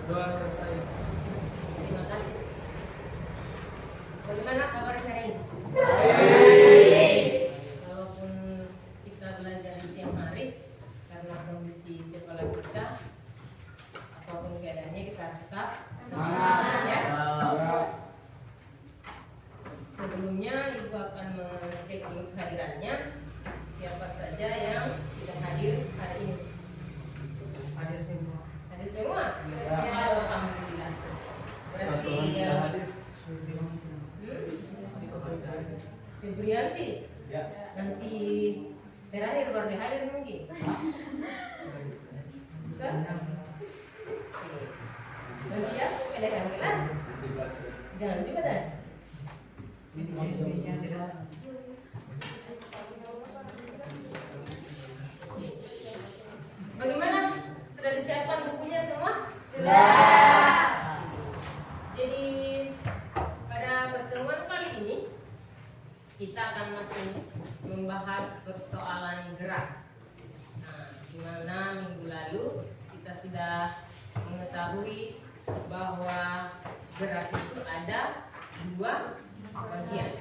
Doa selesai. Terima kasih. Bagaimana kabar hari ini? Walaupun kita belajar di siang hari, karena kondisi sekolah kita, apapun keadaannya kita harus tetap semangat ya. Sebelumnya Ibu akan mengecek dulu kehadirannya. Siapa saja yang tidak hadir hari ini? Hadir semua. Hadir semua? Ya. Alhamdulillah. Berarti ya. Febrianti. Ya. Nanti terakhir baru dia hadir mungkin. Kan? Oke. Nanti ya, pedagang kelas. Jangan juga dah. Bagaimana? Sudah disiapkan bukunya semua? Sudah. Jadi pada pertemuan kali ini kita akan masih membahas persoalan gerak. Nah, di mana minggu lalu kita sudah mengetahui bahwa gerak itu ada dua bagian,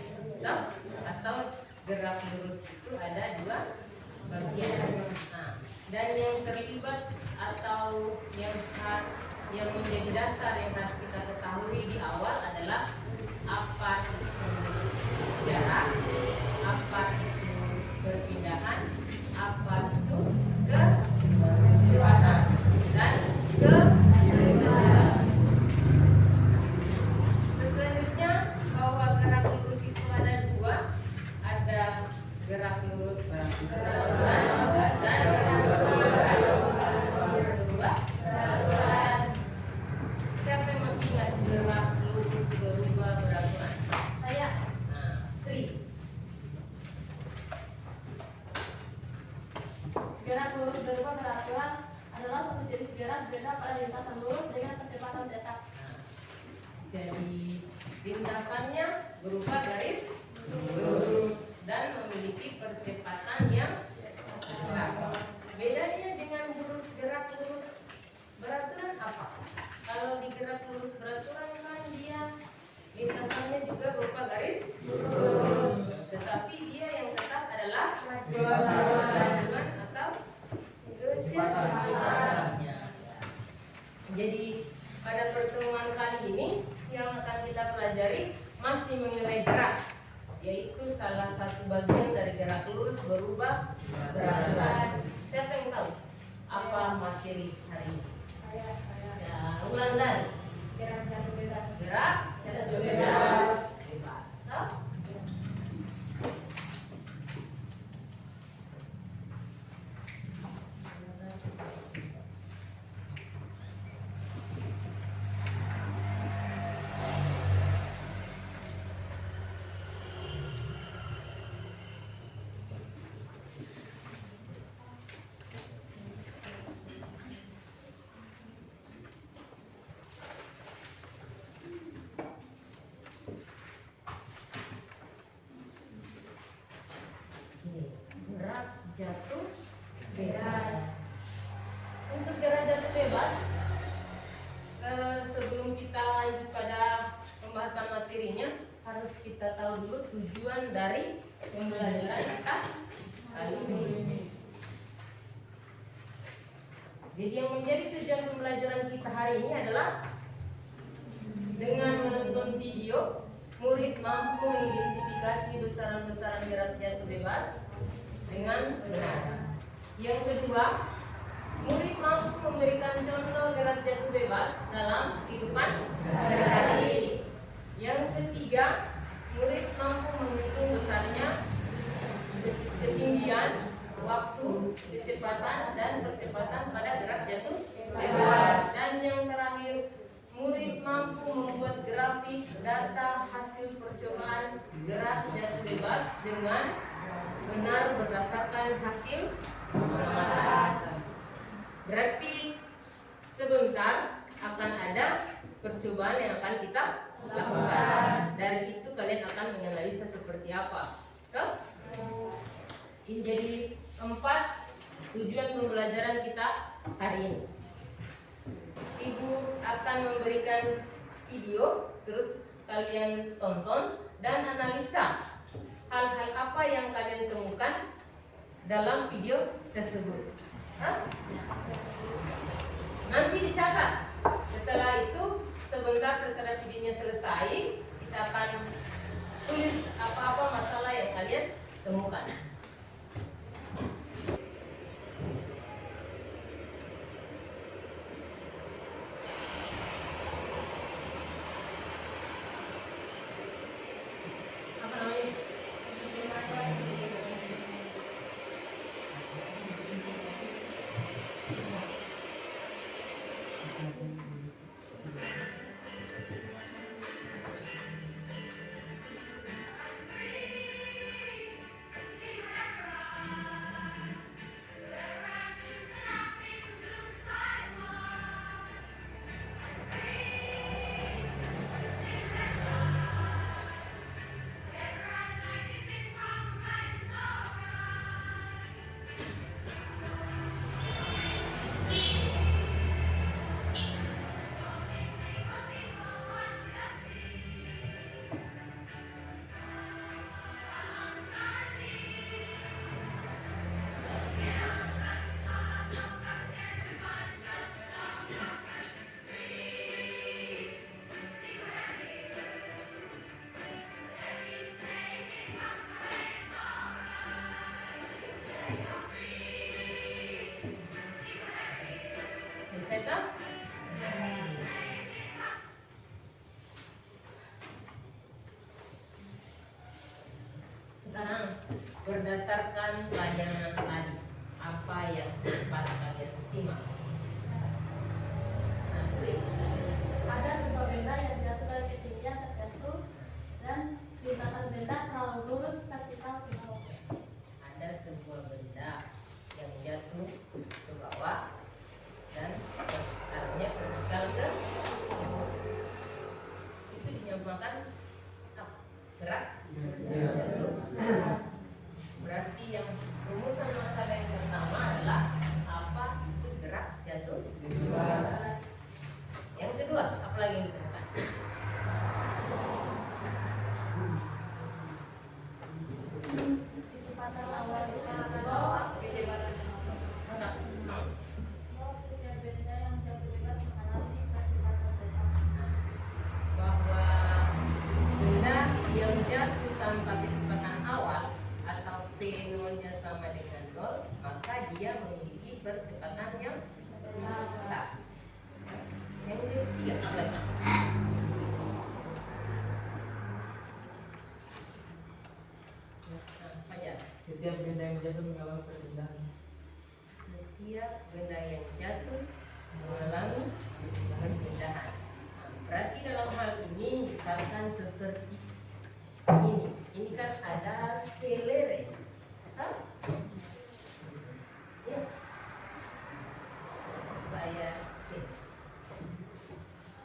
atau gerak lurus itu ada dua bagian. Nah, dan yang terlibat atau yang menjadi dasar yang harus kita ketahui di awal adalah apa itu jarak, apa itu perpindahan, apa itu kecepatan dan kecepatan. Selanjutnya bahwa gerak lurus itu ada dua, ada gerak lurus beraturan dan berubah. Siapa yang masih ingat gerak lurus berubah beraturan? Saya. Nah, Sri. Gerak lurus berubah beraturan adalah satu jenis gerak beda pada lintasan lurus dengan kecepatan tetap. Jadi lintasannya berupa garis lurus dan memiliki percepatan yang tetap. Bedanya dengan gerak lurus beraturan apa? Kalau di gerak lurus beraturan kan dia lintasannya juga berupa garis lurus, tetapi dia yang tetap adalah kemajuan atau kecepatannya. Jadi pada pertemuan kali ini yang akan kita pelajari masih mengenai gerak, yaitu salah satu bagian dari gerak lurus berubah beraturan. Siapa yang tahu apa materi hari ini? Ya, ulang dari Gerak jatuh bebas. gerak Jatuh bebas. Bebas. Tahu? Gerak jatuh bebas. Untuk gerak jatuh bebas, sebelum kita lanjut pada pembahasan materinya, harus kita tahu dulu tujuan dari pembelajaran kita kali ini. Jadi yang menjadi tujuan pembelajaran kita hari ini adalah dengan menonton video, murid mampu mengidentifikasi besaran-besaran gerak jatuh bebas dengan benar. Yang kedua, murid mampu memberikan contoh gerak jatuh bebas dalam kehidupan sehari-hari. Yang ketiga, murid mampu menghitung besarnya, ketinggian, waktu, kecepatan, dan percepatan pada gerak jatuh bebas. Dan yang terakhir, murid mampu membuat grafik data hasil percobaan gerak jatuh bebas dengan benar berdasarkan hasil pengamatan. Berarti sebentar akan ada percobaan yang akan kita lakukan. Dari itu kalian akan menganalisa seperti apa. Ini jadi 4 tujuan pembelajaran kita hari ini. Ibu akan memberikan video, terus kalian tonton dan analisa hal-hal apa yang kalian temukan dalam video tersebut. Hah? Nanti dicatat. Setelah itu, sebentar setelah videonya selesai, kita akan tulis apa-apa masalah yang kalian temukan. Apa namanya? Bisa? Sekarang berdasarkan pelajaran tadi, apa yang sempat kalian simak? Asli. Ada sebuah benda yang jatuh dari ketinggian tertentu dan lintasan benda selalu lurus vertikal ke bawah. Ada sebuah benda yang jatuh ke bawah dan arahnya vertikal ke bawah. Itu dinamakan apa? Gerak jatuh. Berarti yang rumusan masalah yang pertama adalah apa itu gerak jatuh. Yang kedua, apa lagi yang ditemukan? Kecepatan awal ke bawah. Setiap benda yang jatuh bebas mengalami percepatan tetap. Bahwa benda yang jatuh tanpa kecepatan awal atau p-nya sama dengan 0, maka dia memiliki percepatan yang tetap. Yang ketiga, apa lagi? Apa ya? Setiap benda yang jatuh mengalami perpindahan. Setiap benda yang jatuh mengalami perpindahan. Nah, berarti dalam hal ini misalkan seperti ini. Ini kan ada kelereng. Hah? Ya. Saya cek.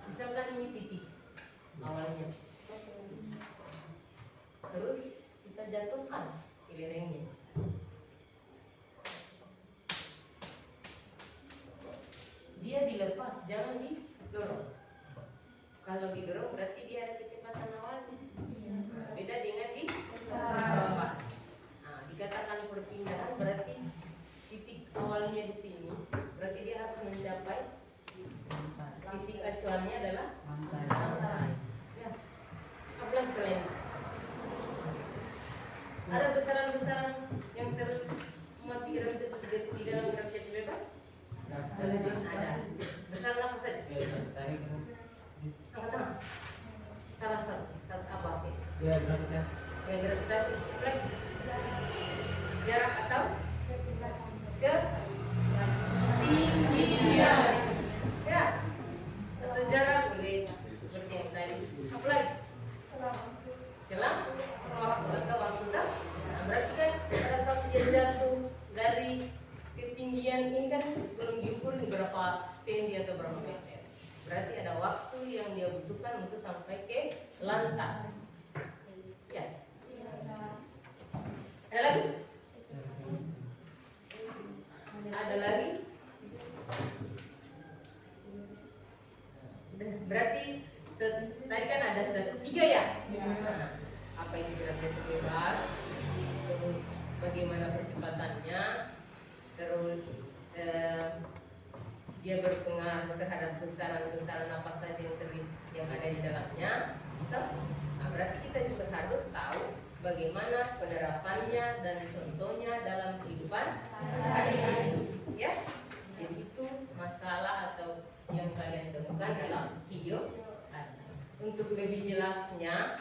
Misalkan ini titik awalnya. Terus kita jatuhkan kelerengnya. Dia dilepas, jangan didorong. Kalau didorong berarti dia ada kecepatan awalnya. Beda dengan dilepas. Nah, dikatakan perpindahan berarti titik awalnya di sini. Berarti dia harus mencapai titik acuannya adalah lantai. Ya. Apa lagi selain itu? Ada besaran-besaran yang termuat di dalam gerak jatuh bebas? Ada. Besaran apa saja? Angkat tangan. Salah satu apa? Ya, gravitasi. Ya, gravitasi. Baik. Jarak atau ketinggian. Ya. Atau jarak boleh seperti yang tadi. Apa lagi? Selang waktu atau waktu tak. Nah, berarti kan pada saat dia jatuh dari ketinggian ini kan belum diukur ini berapa senti atau berapa meter. Berarti ada waktu yang dia butuhkan untuk sampai ke lantai. Ya. Ada lagi? Ada lagi? ya? Nah, apa itu gerak jantung bebas? Terus bagaimana percepatannya? Terus dia berpengaruh terhadap besaran-besaran apa saja yang ada di dalamnya. Nah, berarti kita juga harus tahu bagaimana penerapannya dan contohnya dalam kehidupan sehari-hari, ya. Jadi itu masalah atau yang kalian temukan dalam video. Untuk lebih jelasnya,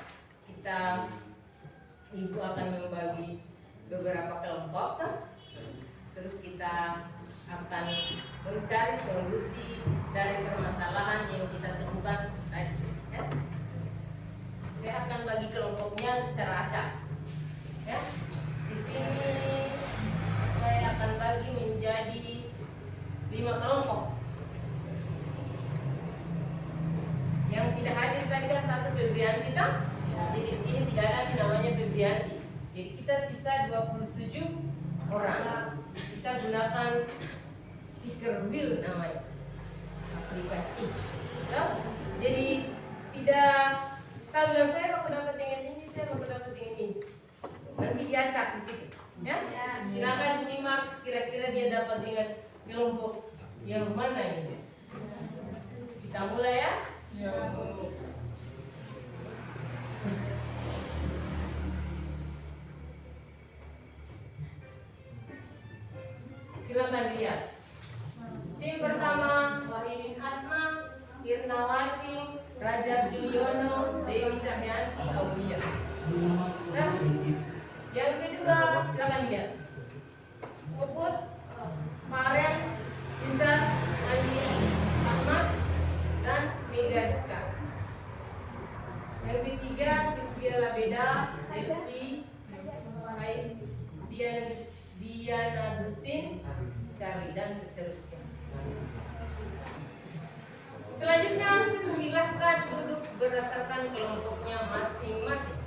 Ibu akan membagi beberapa kelompok. Terus kita akan mencari solusi dari permasalahan yang kita temukan tadi, ya. Saya akan bagi kelompoknya secara acak, ya. Di sini saya akan bagi menjadi 5 kelompok. Yang tidak hadir tadi kan 1 Febrianti kan? Jadi di sini tidak ada yang namanya Febrianti. Jadi kita sisa 27 orang. Kita gunakan Tinkerville namanya aplikasi. Jadi tidak kalau bilang saya mau dapat dengan ini, saya mau dapat dengan ini. Nanti diacak di situ. Ya? Silakan disimak kira-kira dia dapat dengan kelompok yang mana ini. Kita mulai ya. Silakan dilihat. Tim pertama Wahidin Atma, Irnawati, Rajab Juliono, Dewi Cahyanti, Aulia. Terus yang kedua silakan lihat. Puput, Farel, Izzat, Andi, Ahmad, dan Megaska. Yang ketiga Sylvia Labeda, Devi, Diana Agustin, Charlie, dan seterusnya. Selanjutnya silahkan duduk berdasarkan kelompoknya masing-masing.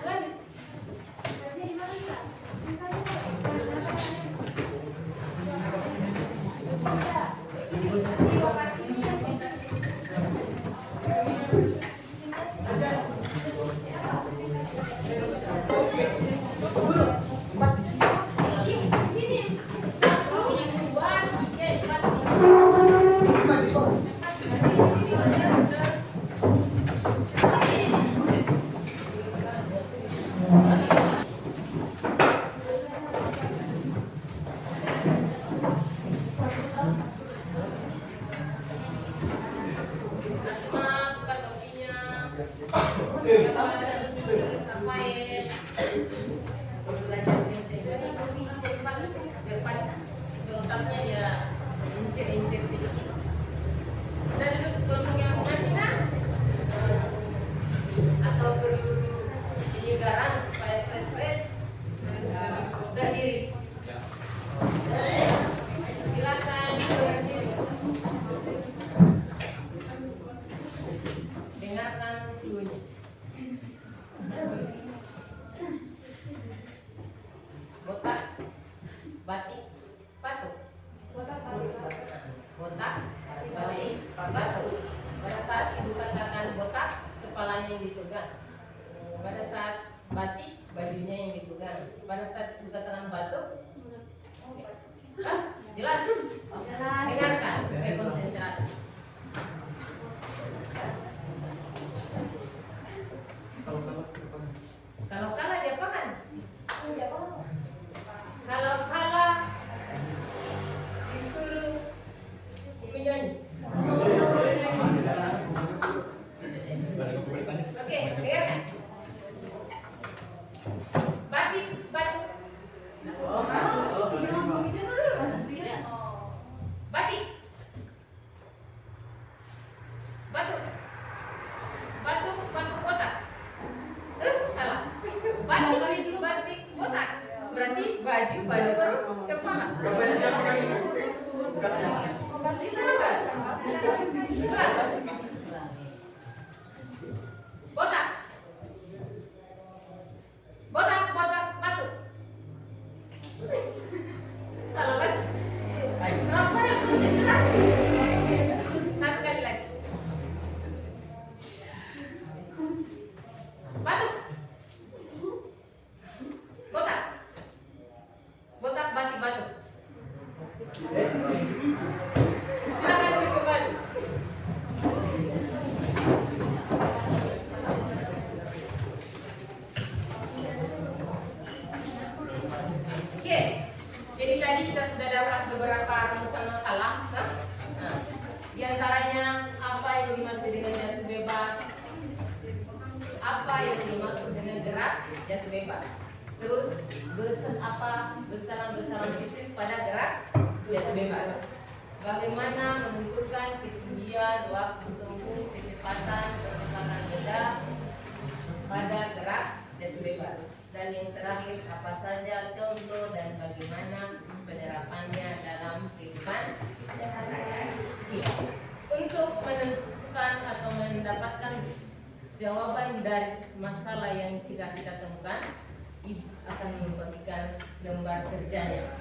Lanjut. jatuh bebas. Terus besaran listrik pada gerak jatuh bebas. Bagaimana menentukan ketinggian, waktu tempuh, kecepatan, pergerakan benda pada gerak jatuh bebas. Dan yang terakhir, apa saja contoh dan bagaimana penerapannya dalam kehidupan sehari-hari. Untuk menentukan atau mendapatkan jawaban dari masalah yang kita temukan, Ibu akan membagikan lembar kerjanya.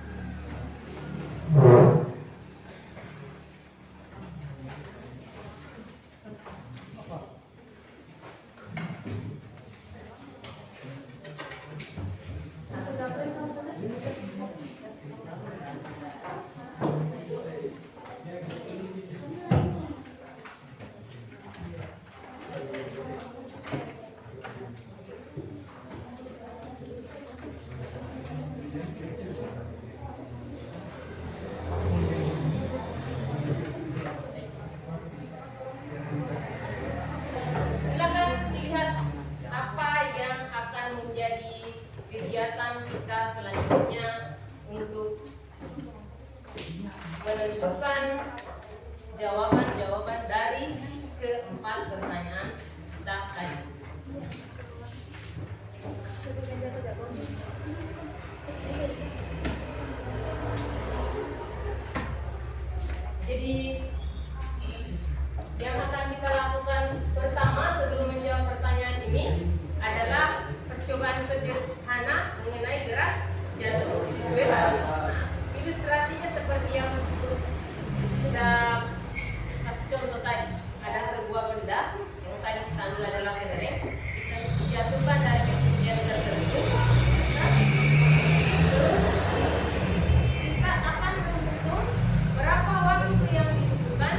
Kegiatan kita selanjutnya untuk menentukan jawaban-jawaban dari keempat pertanyaan tadi. Jadi yang akan kita lakukan pertama sebelum menjawab pertanyaan ini adalah percobaan sederhana mengenai gerak jatuh bebas. Ilustrasinya seperti yang sudah kasih contoh tadi. Ada sebuah benda yang tadi kita ambil adalah kelereng, kita jatuhkan dari ketinggian tertentu. Terus kita akan menghitung berapa waktu yang dibutuhkan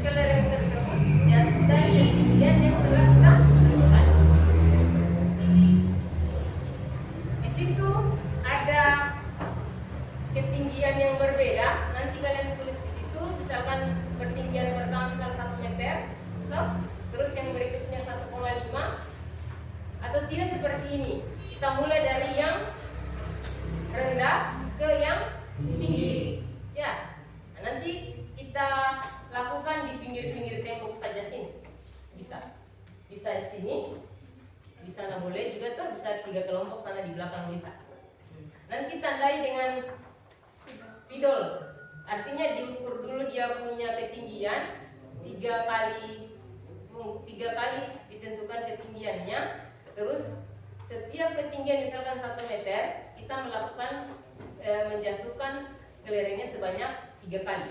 kelereng tersebut jatuh dari ketinggian yang telah kita tentukan. Di situ ada ketinggian yang berbeda. Nanti kalian tulis di situ, misalkan ketinggian pertama misal 1 meter, terus yang berikutnya 1,5, atau tidak seperti ini. Kita mulai dari yang rendah ke yang tinggi. Ya, nah, nanti kita lakukan di pinggir-pinggir tembok saja sini. Bisa di sini. Di sana boleh juga tuh, bisa 3 kelompok sana di belakang bisa. Nanti tandai dengan spidol. Artinya diukur dulu dia punya ketinggian 3 kali ditentukan ketinggiannya. Terus setiap ketinggian misalkan 1 meter, kita melakukan menjatuhkan kelerengnya sebanyak 3 kali.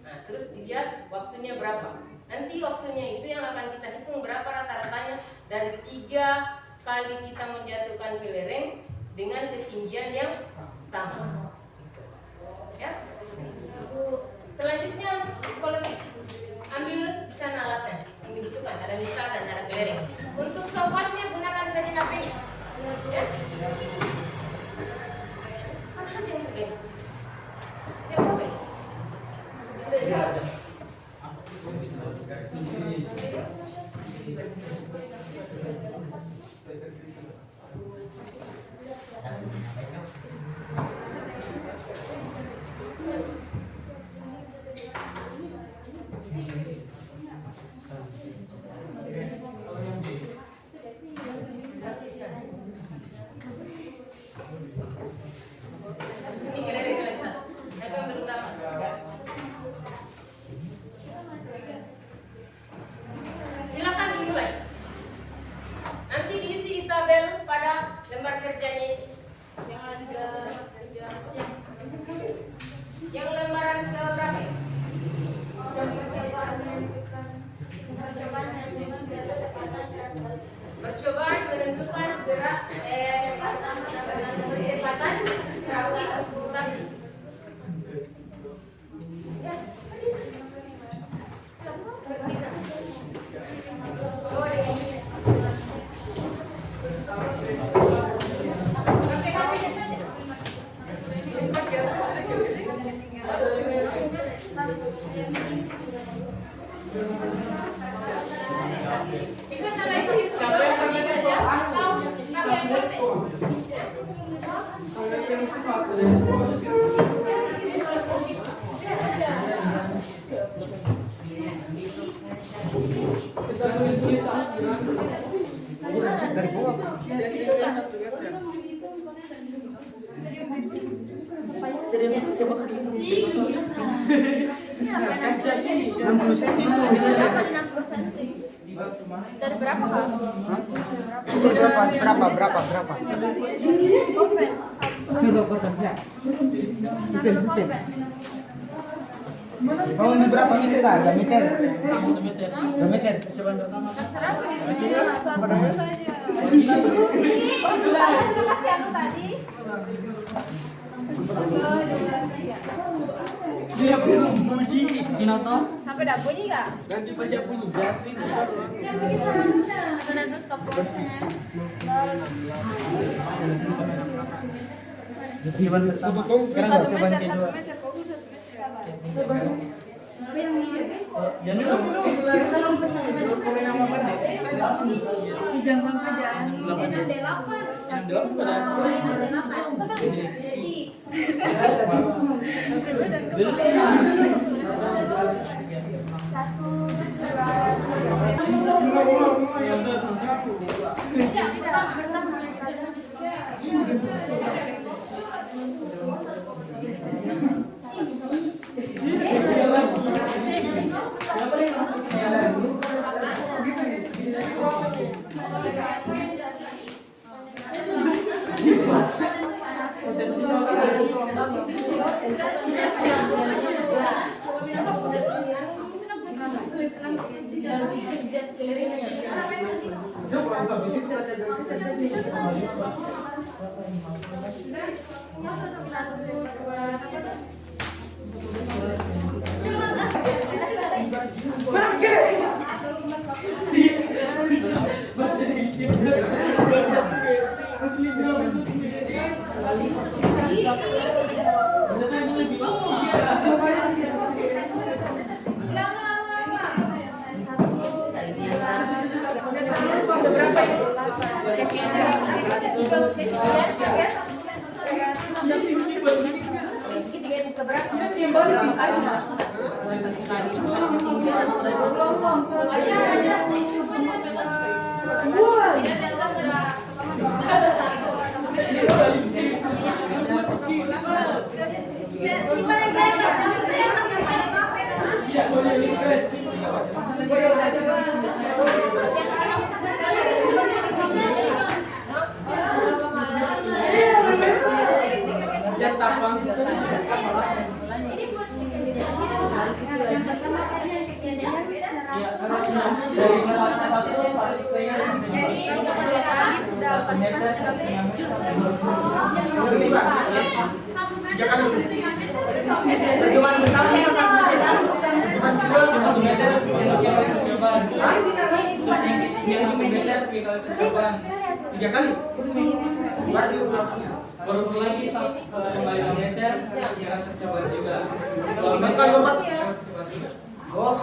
Nah, terus dilihat waktunya berapa. Nanti waktunya itu yang akan kita hitung berapa rata-ratanya dari 3 kali kita menjatuhkan kelereng dengan ketinggian yang sama. Ya. Selanjutnya kalau ambil di sana alatnya yang dibutuhkan, ada mistar dan ada kelereng. Untuk sobatnya gunakan saja HP-nya. Ya. Satu saja yang pakai. Ya, pakai. Ini kelereng satu. Saya ambil berapa? Silakan dimulai. Nanti diisi di tabel pada lembar kerjanya. Yang lembaran ke berapa? Percobaan menentukan gerak kecepatan gravitasi. Bisa sampai sampai saja atau kalian Dari bawah. Siapa tadi? 60 cm. Dari berapa kak? Berapa? Sudah kerja. Dipin. Oh, ini berapa meter kak? 2 meter. 2 meter. Dia bunyi, Ginoto. Sampai dah bunyi kak? Ganti baca bunyi jatuh. Mana tuh stop lossnya? Tiga kali. Baru lagi kembali meter, jangan tercoba juga. Lompat. Oh.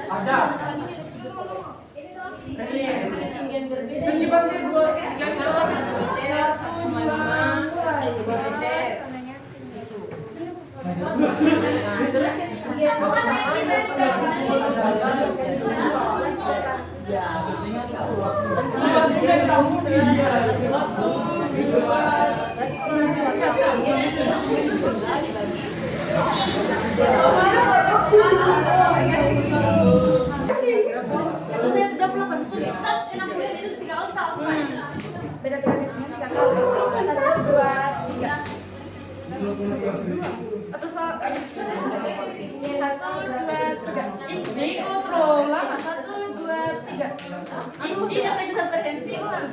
Ada. Pencipatnya 2, 3, 1, 2 meter. Itu. Atau salah aja. 1, 2, 3. Ikut rola 1, 2, 3. Ini datanya sampai cantik lah.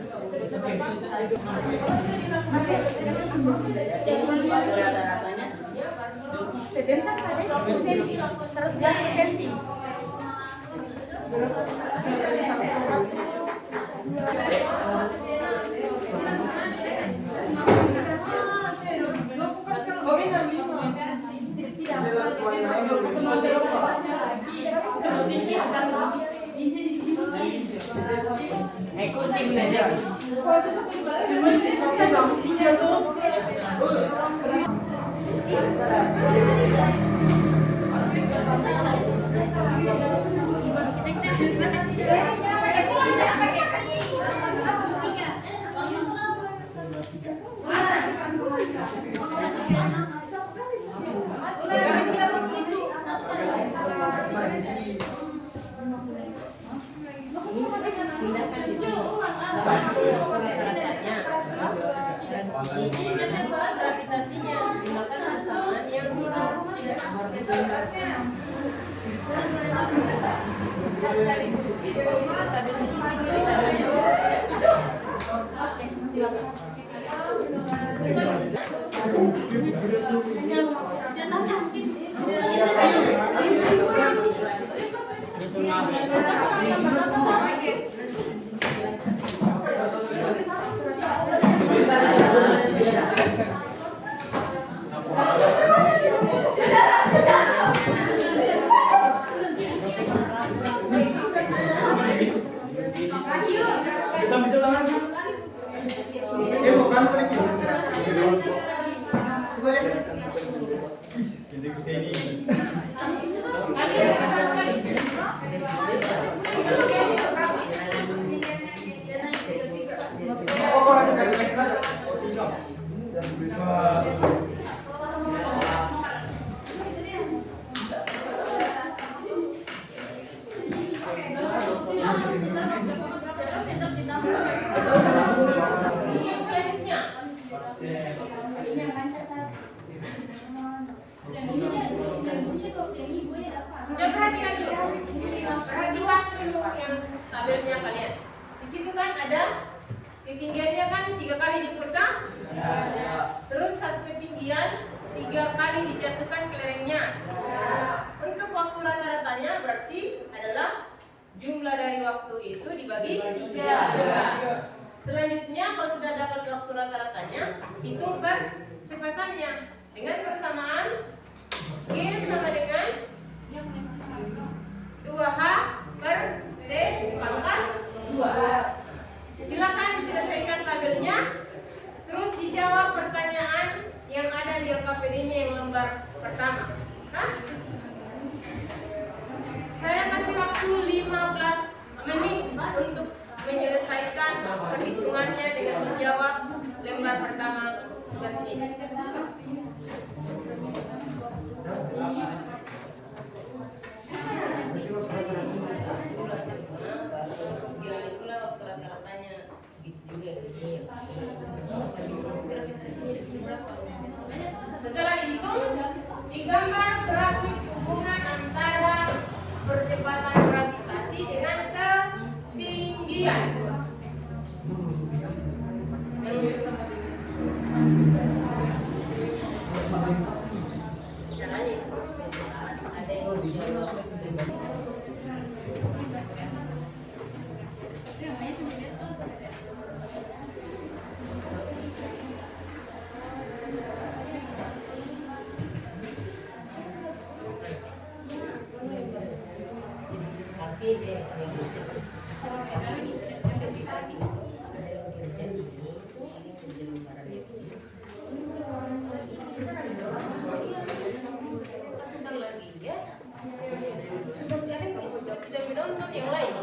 Sebentar ada 100 cm. gini aja. Gravitasinya gunakan persamaan yang ini. Cari perhatikan dulu yang tabelnya kalian. Di situ kan ada ketinggiannya kan 3 kali diukur kan? Terus satu ketinggian 3 kali dijatuhkan ke lerengnya. Untuk waktu rata-ratanya berarti adalah jumlah dari waktu itu dibagi 3. Selanjutnya kalau sudah dapat waktu rata-ratanya, hitung percepatannya dengan persamaan G sama dengan 2H per T pangkat 2. Silakan diselesaikan tabelnya, terus dijawab pertanyaan yang ada di LKPD-nya yang lembar pertama. Saya kasih waktu 15 menit untuk menyelesaikan perhitungannya dengan menjawab lembar pertama tugas ini. Itulah waktu rata-ratanya juga setelah dihitung, digambar grafik hubungan antara percepatan gravitasi dengan ketinggian. Caranya ada yang yang lain.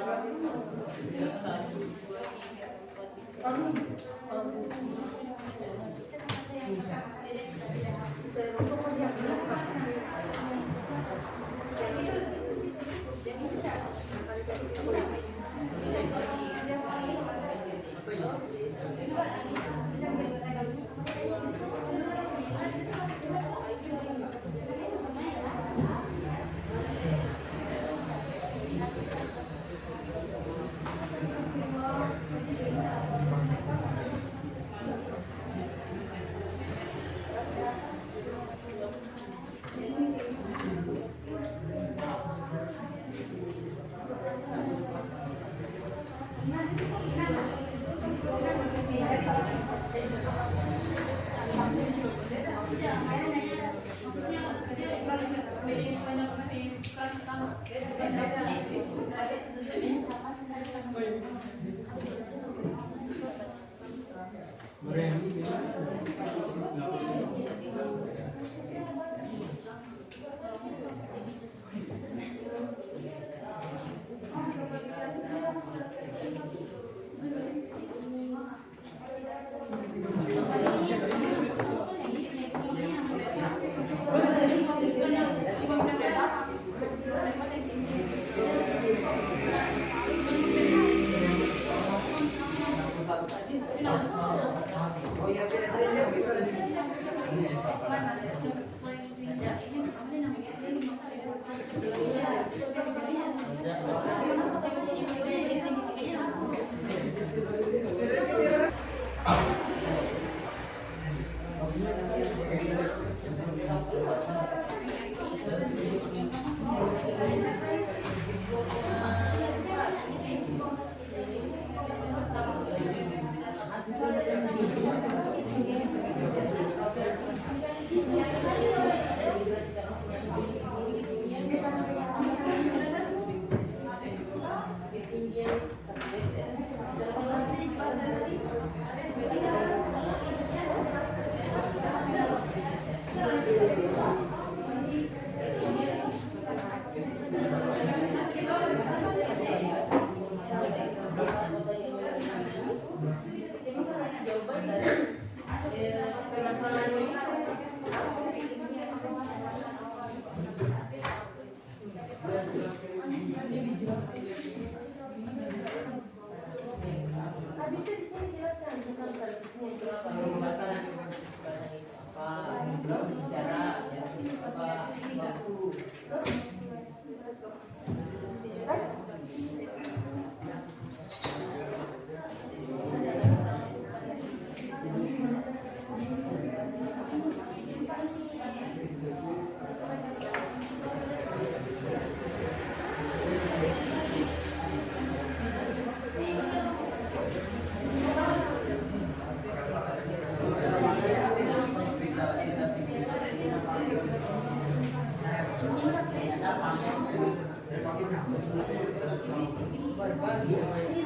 Berbagi namanya.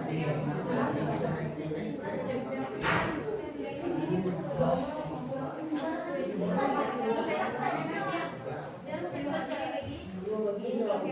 Dua begini loh.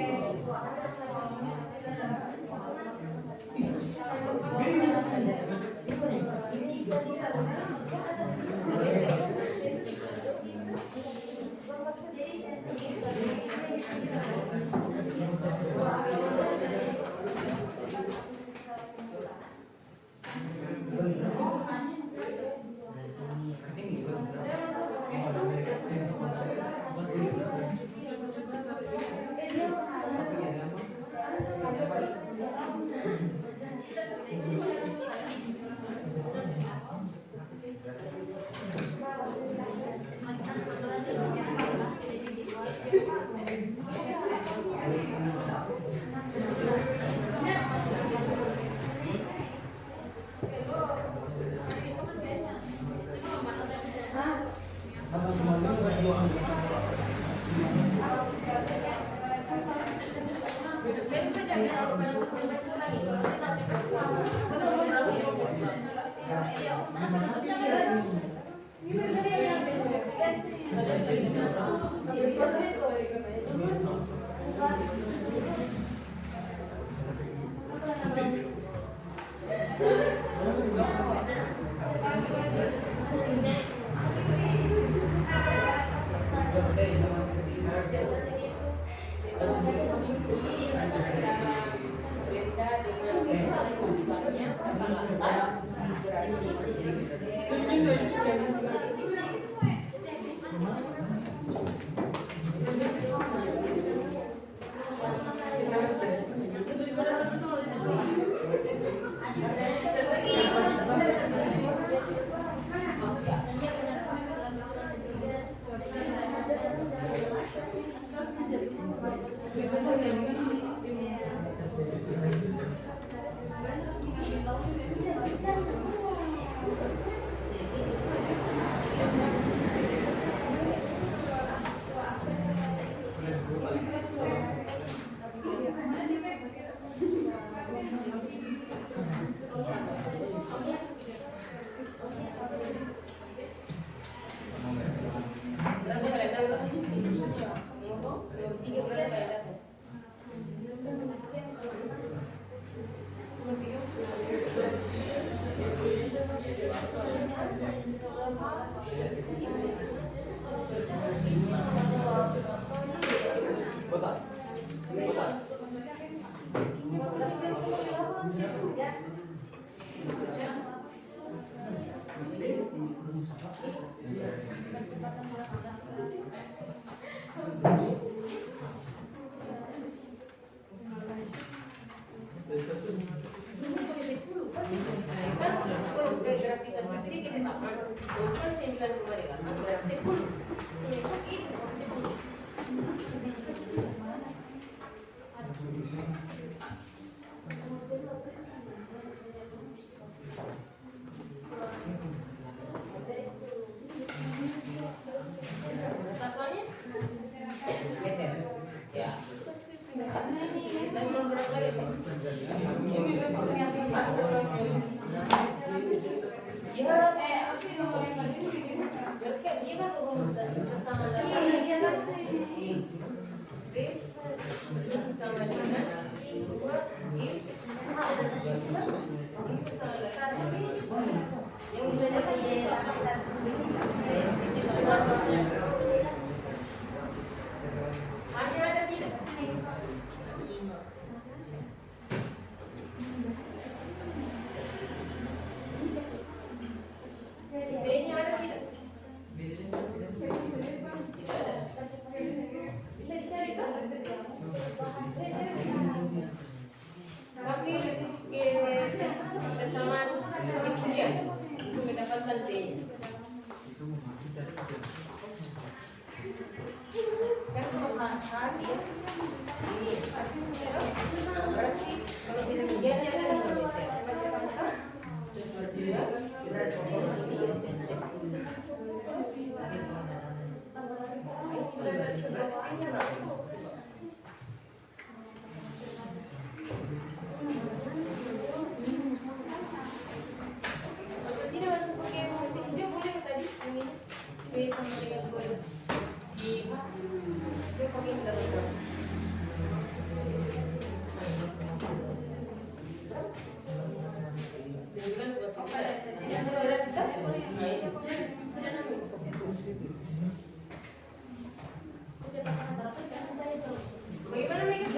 Bagaimana Mega?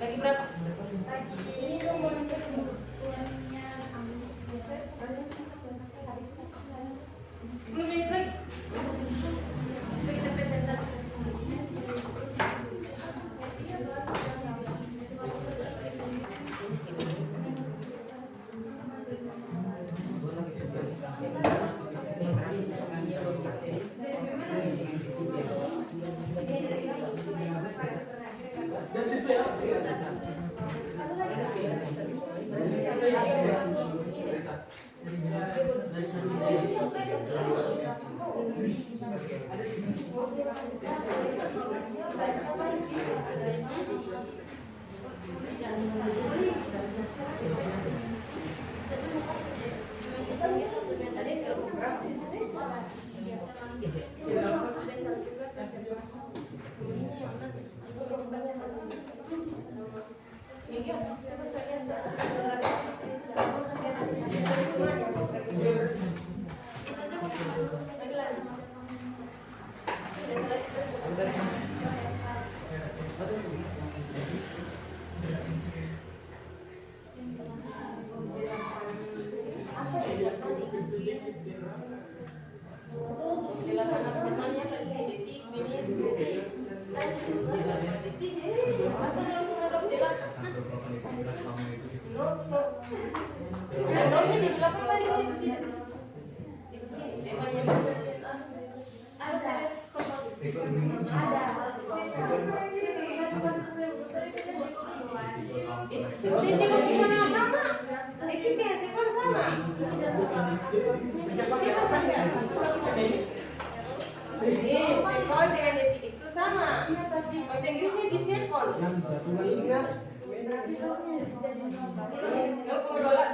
Lagi berapa? 10 menit lagi. Kita presentasi. Silakan pertanyaannya Kak saya detik menit. Detik. Apa yang kamu bilang? Nomornya di belakang tadi itu tidak. Di sini temanya. Ada. Detik semua sama. Detik yang sekon sama. Sekon dengan detik itu sama. Bahasa Inggrisnya di sekon. Kalau menolak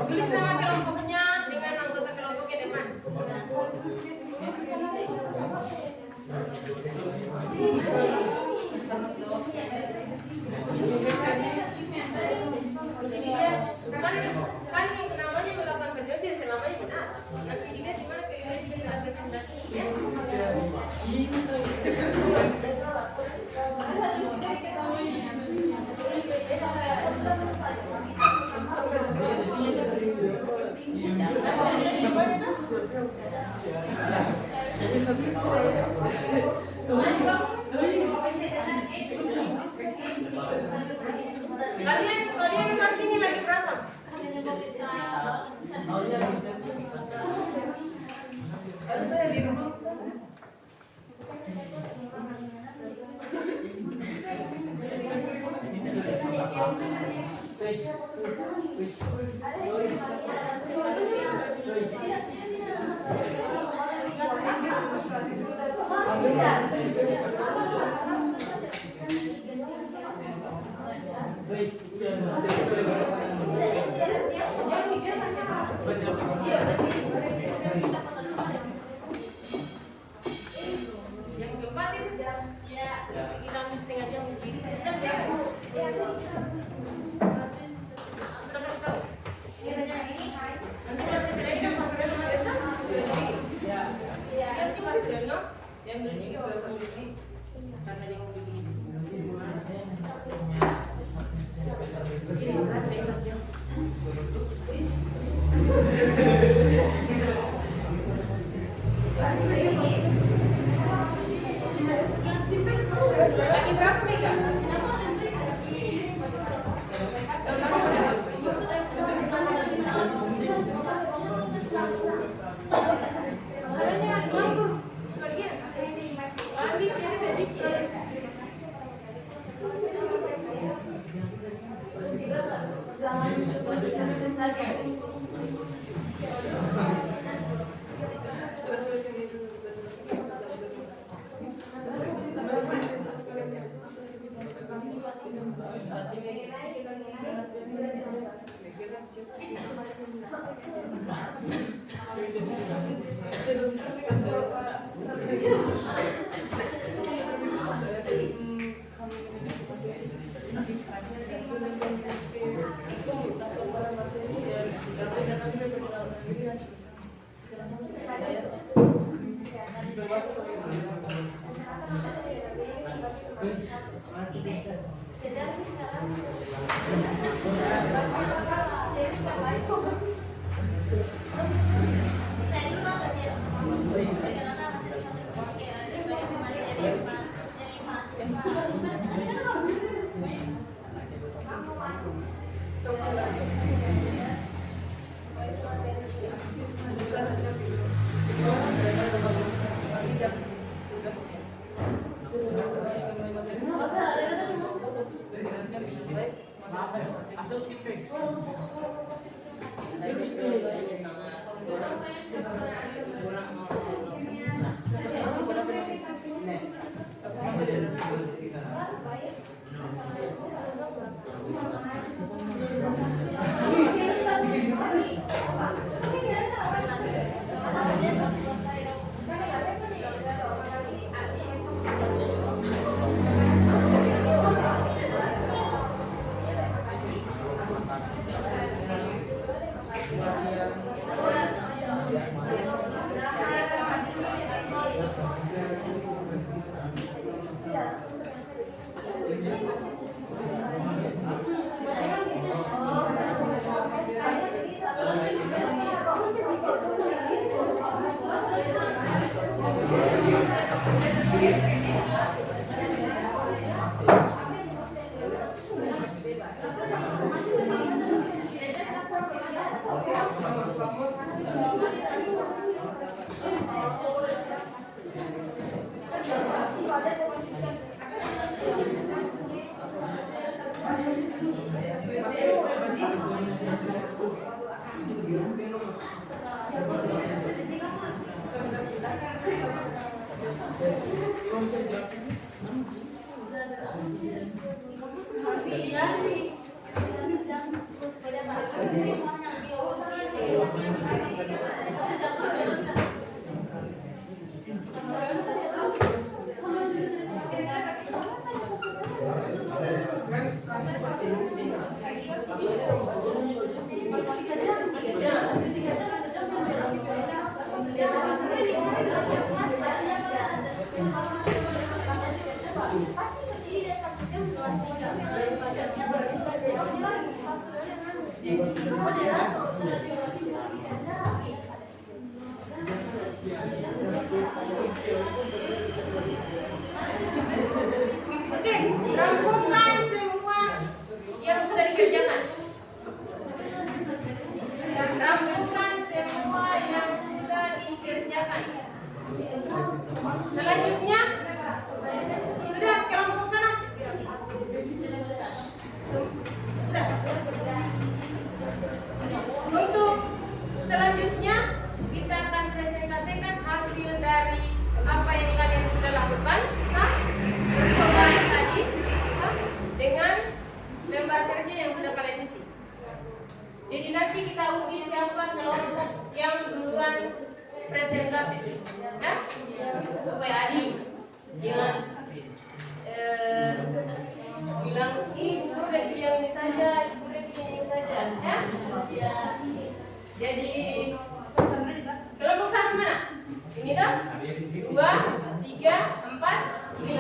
tulis nama kelompoknya dengan anggota kelompoknya depan. Jadi dia kan yang namanya melakukan presentasi selamanya benar. Nanti dilihat di mana kalian presentasinya. Kalian artinya lagi berapa? Kalau saya di rumah. Yang beli juga walaupun beli karena dia mau bikin itu. Ini serat besoknya. Lagi berapa Mega? Suaranya nganggur sebagian. Lagi jadi udah dikit. Oke, rampungkan semua yang sudah dikerjakan. Rampungkan semua yang sudah dikerjakan. Selanjutnya, sudah ke rampung sana. Sudah. Untuk selanjutnya kita akan presentasikan hasil dari apa yang kalian sudah lakukan, percobaan tadi, dengan lembar kerja yang sudah kalian isi. Jadi nanti kita uji siapa kelompok yang duluan presentasi, ya, supaya adil. Jangan bilang ini udah bilang ini saja, udah bilang ini saja, ya. Jadi kelompok satu mana? Ini kan 2, 3, 3, 4, 5.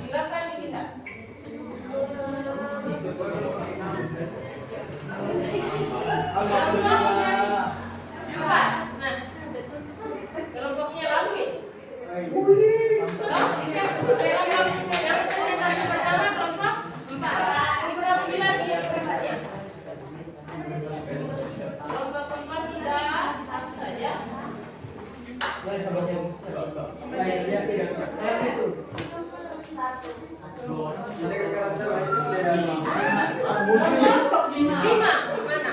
Silakan dilihat. Empat. Nah, kelompoknya rapi. Yang presentasi pertama kelompok 4. Kita uji lagi ya perhatian. Kelompok 4 sudah satu saja. Lima mana?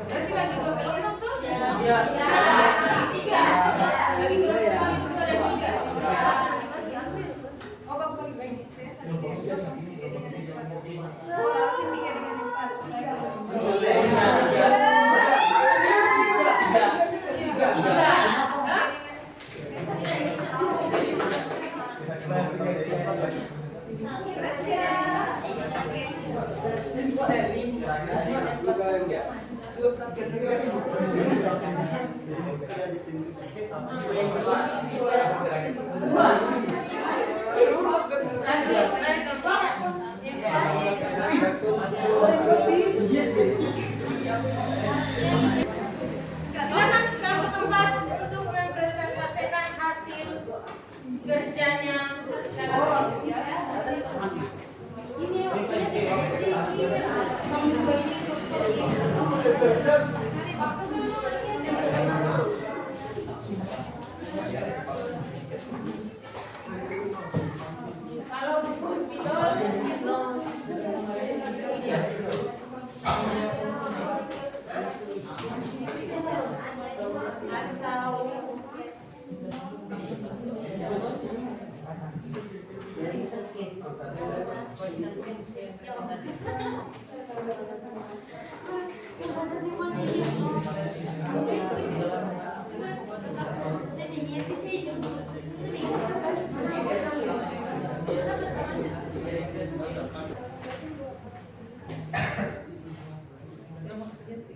Berarti lagi 2 kelompok tuh? Iya. Tiga. Lagi kelompok itu ada 3. Kelompok 4 untuk mempresentasikan hasil kerjanya kalau buku spidol itu dia.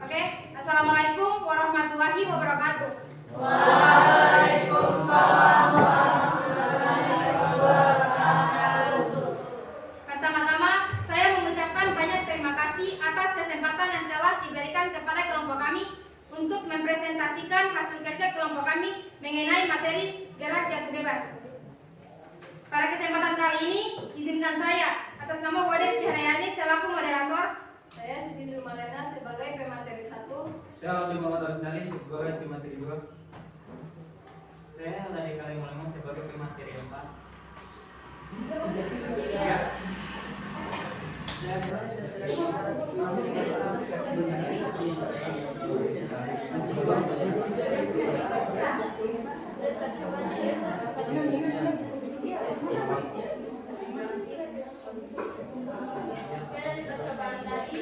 Oke, assalamualaikum warahmatullahi wabarakatuh. Pertama-tama, saya mengucapkan banyak terima kasih atas kesempatan yang telah diberikan kepada kelompok kami untuk mempresentasikan hasil kerja kelompok kami mengenai materi gerak jatuh bebas. Pada kesempatan kali ini, izinkan saya atas nama Wadah Cihanayani selaku moderator. Saya Siti Zulmalena sebagai pemateri 1. Saya Aldi Muhammad Arfinali sebagai pemateri 2. Saya dari Kalimantan sebagai pemateri 4. Dari percobaan tadi,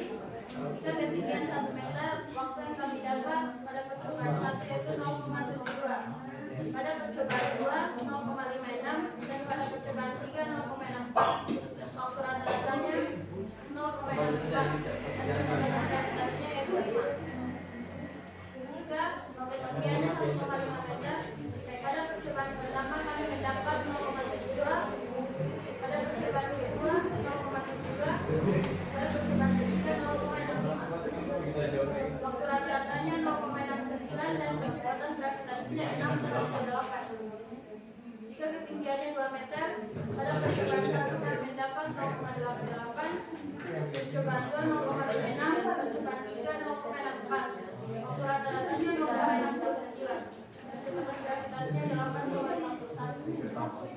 jika ketinggian 1 meter, waktu yang kami dapat pada percobaan 1 yaitu 0,02. Pada percobaan 2, 0,56 dan pada percobaan 3, 0,64. Waktu rata-ratanya 0,64 dan pada rata-ratanya yaitu 5. Jika ketinggiannya 1,5 meter, pada percobaan pertama kami mendapat 0,72. Pada percobaan kedua 0,72. Pada percobaan ketiga 0,65. Waktu rata-ratanya 0,69 dan batas gravitasinya 6,8. Jika ketinggiannya 2 meter, pada percobaan 1 kami mendapat 0,88. Percobaan 2 0,56. Percobaan 3 0,64. Waktu rata-ratanya 0,69. Batas gravitasinya 8,51.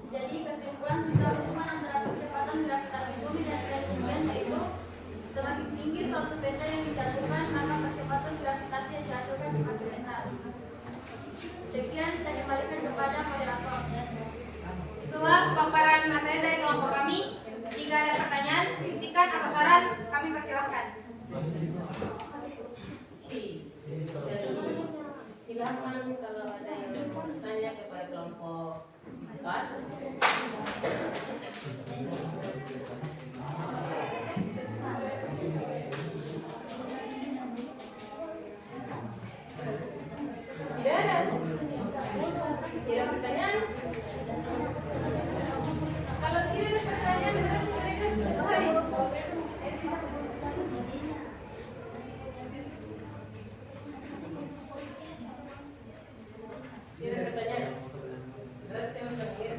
Jadi kesimpulan tentang hubungan antara percepatan gravitasi bumi dan ketinggian yaitu semakin tinggi suatu benda yang dijatuhkan maka percepatan gravitasi yang dijatuhkan semakin besar. Sekian saya kembalikan kepada moderator. Itulah paparan materi dari kelompok kami. Jika ada pertanyaan, kelompok 4. Tidak ada. Tidak ada pertanyaan. Kalau tidak ada pertanyaan, mereka selesai. Tidak ada pertanyaan. Berarti saya mengakhir.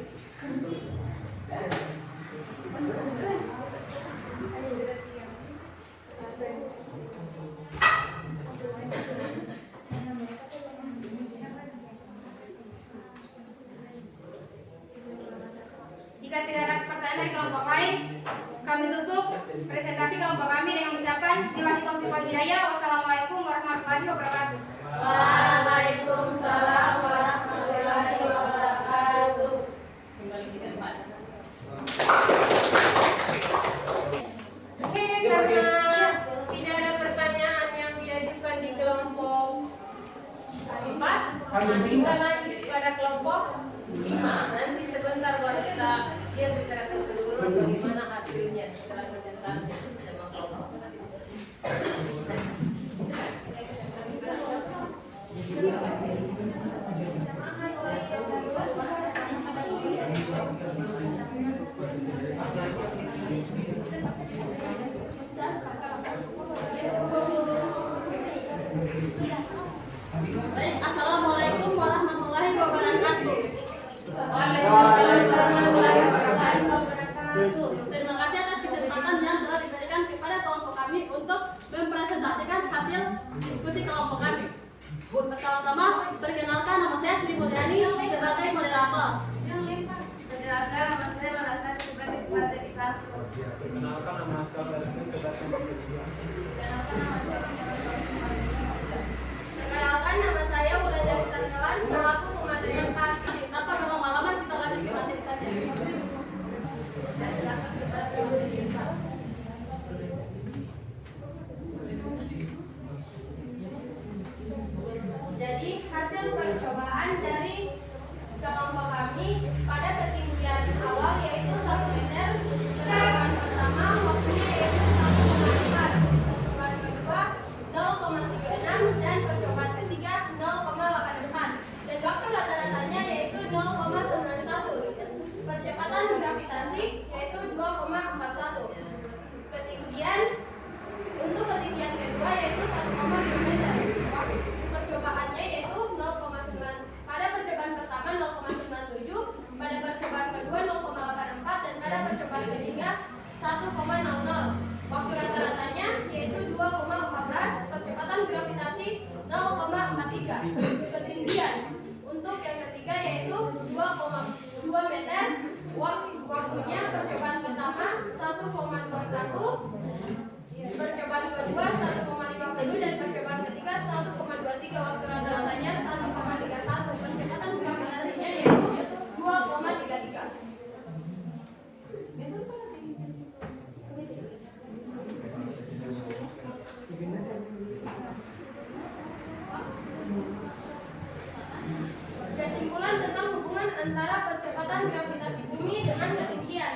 Jika tidak ada pertanyaan dari kelompok lain, kami tutup presentasi kelompok kami dengan mengucapkan billahi taufiq wal hidayah. Wassalamualaikum warahmatullahi wabarakatuh. Waalaikumsalam warahmatullahi wabarakatuh. Kembali ke tempat. Oke, Karena tidak ada pertanyaan yang diajukan di kelompok 4, kita lanjut pada kelompok 5. Nanti sebentar baru kita lihat secara keseluruhan bagaimana hasilnya setelah presentasi sama kelompok. Baik, assalamualaikum warahmatullahi wabarakatuh. Waalaikumsalam warahmatullahi wabarakatuh. Terima kasih atas kesempatan yang telah diberikan kepada kelompok kami untuk mempresentasikan hasil diskusi kelompok kami. Pertama-tama, perkenalkan nama saya Sri Mulyani sebagai moderator. Perkenalkan nama saya Larasati sebagai ketua dari 1. Perkenalkan nama saya Larasati sebagai Perkenalkan nama saya Wulandari Sangalan selaku pemateri yang parti. Tanpa berlama-lama kita lanjut ke materi saja. Jadi hasil percobaan dari kelompok kami pada ketinggian awal yaitu 1 meter. Percobaan pertama waktunya yaitu 1,4, percobaan kedua 0,76 dan percobaan ketiga 0,84 dan waktu rata-ratanya yaitu 0,91. Percepatan gravitasi yaitu 2,41. Ketinggian untuk ketinggian kedua yaitu 1,5 meter. Percobaannya yaitu 0,9. Pada percobaan pertama 0,97, pada percobaan kedua 0,84 dan pada percobaan ketiga 1,00. Waktu rata-ratanya yaitu 2,14. Percepatan gravitasi 0,43. Ketinggian untuk yang ketiga yaitu 2,2 meter. Waktunya percobaan pertama 1,21. Percobaan kedua 1,50 dan percobaan ketiga 1,23. Waktu rata-ratanya 1,31. Percepatan gravitasinya yaitu 2,33. Kesimpulan tentang hubungan antara percepatan gravitasi bumi dengan ketinggian.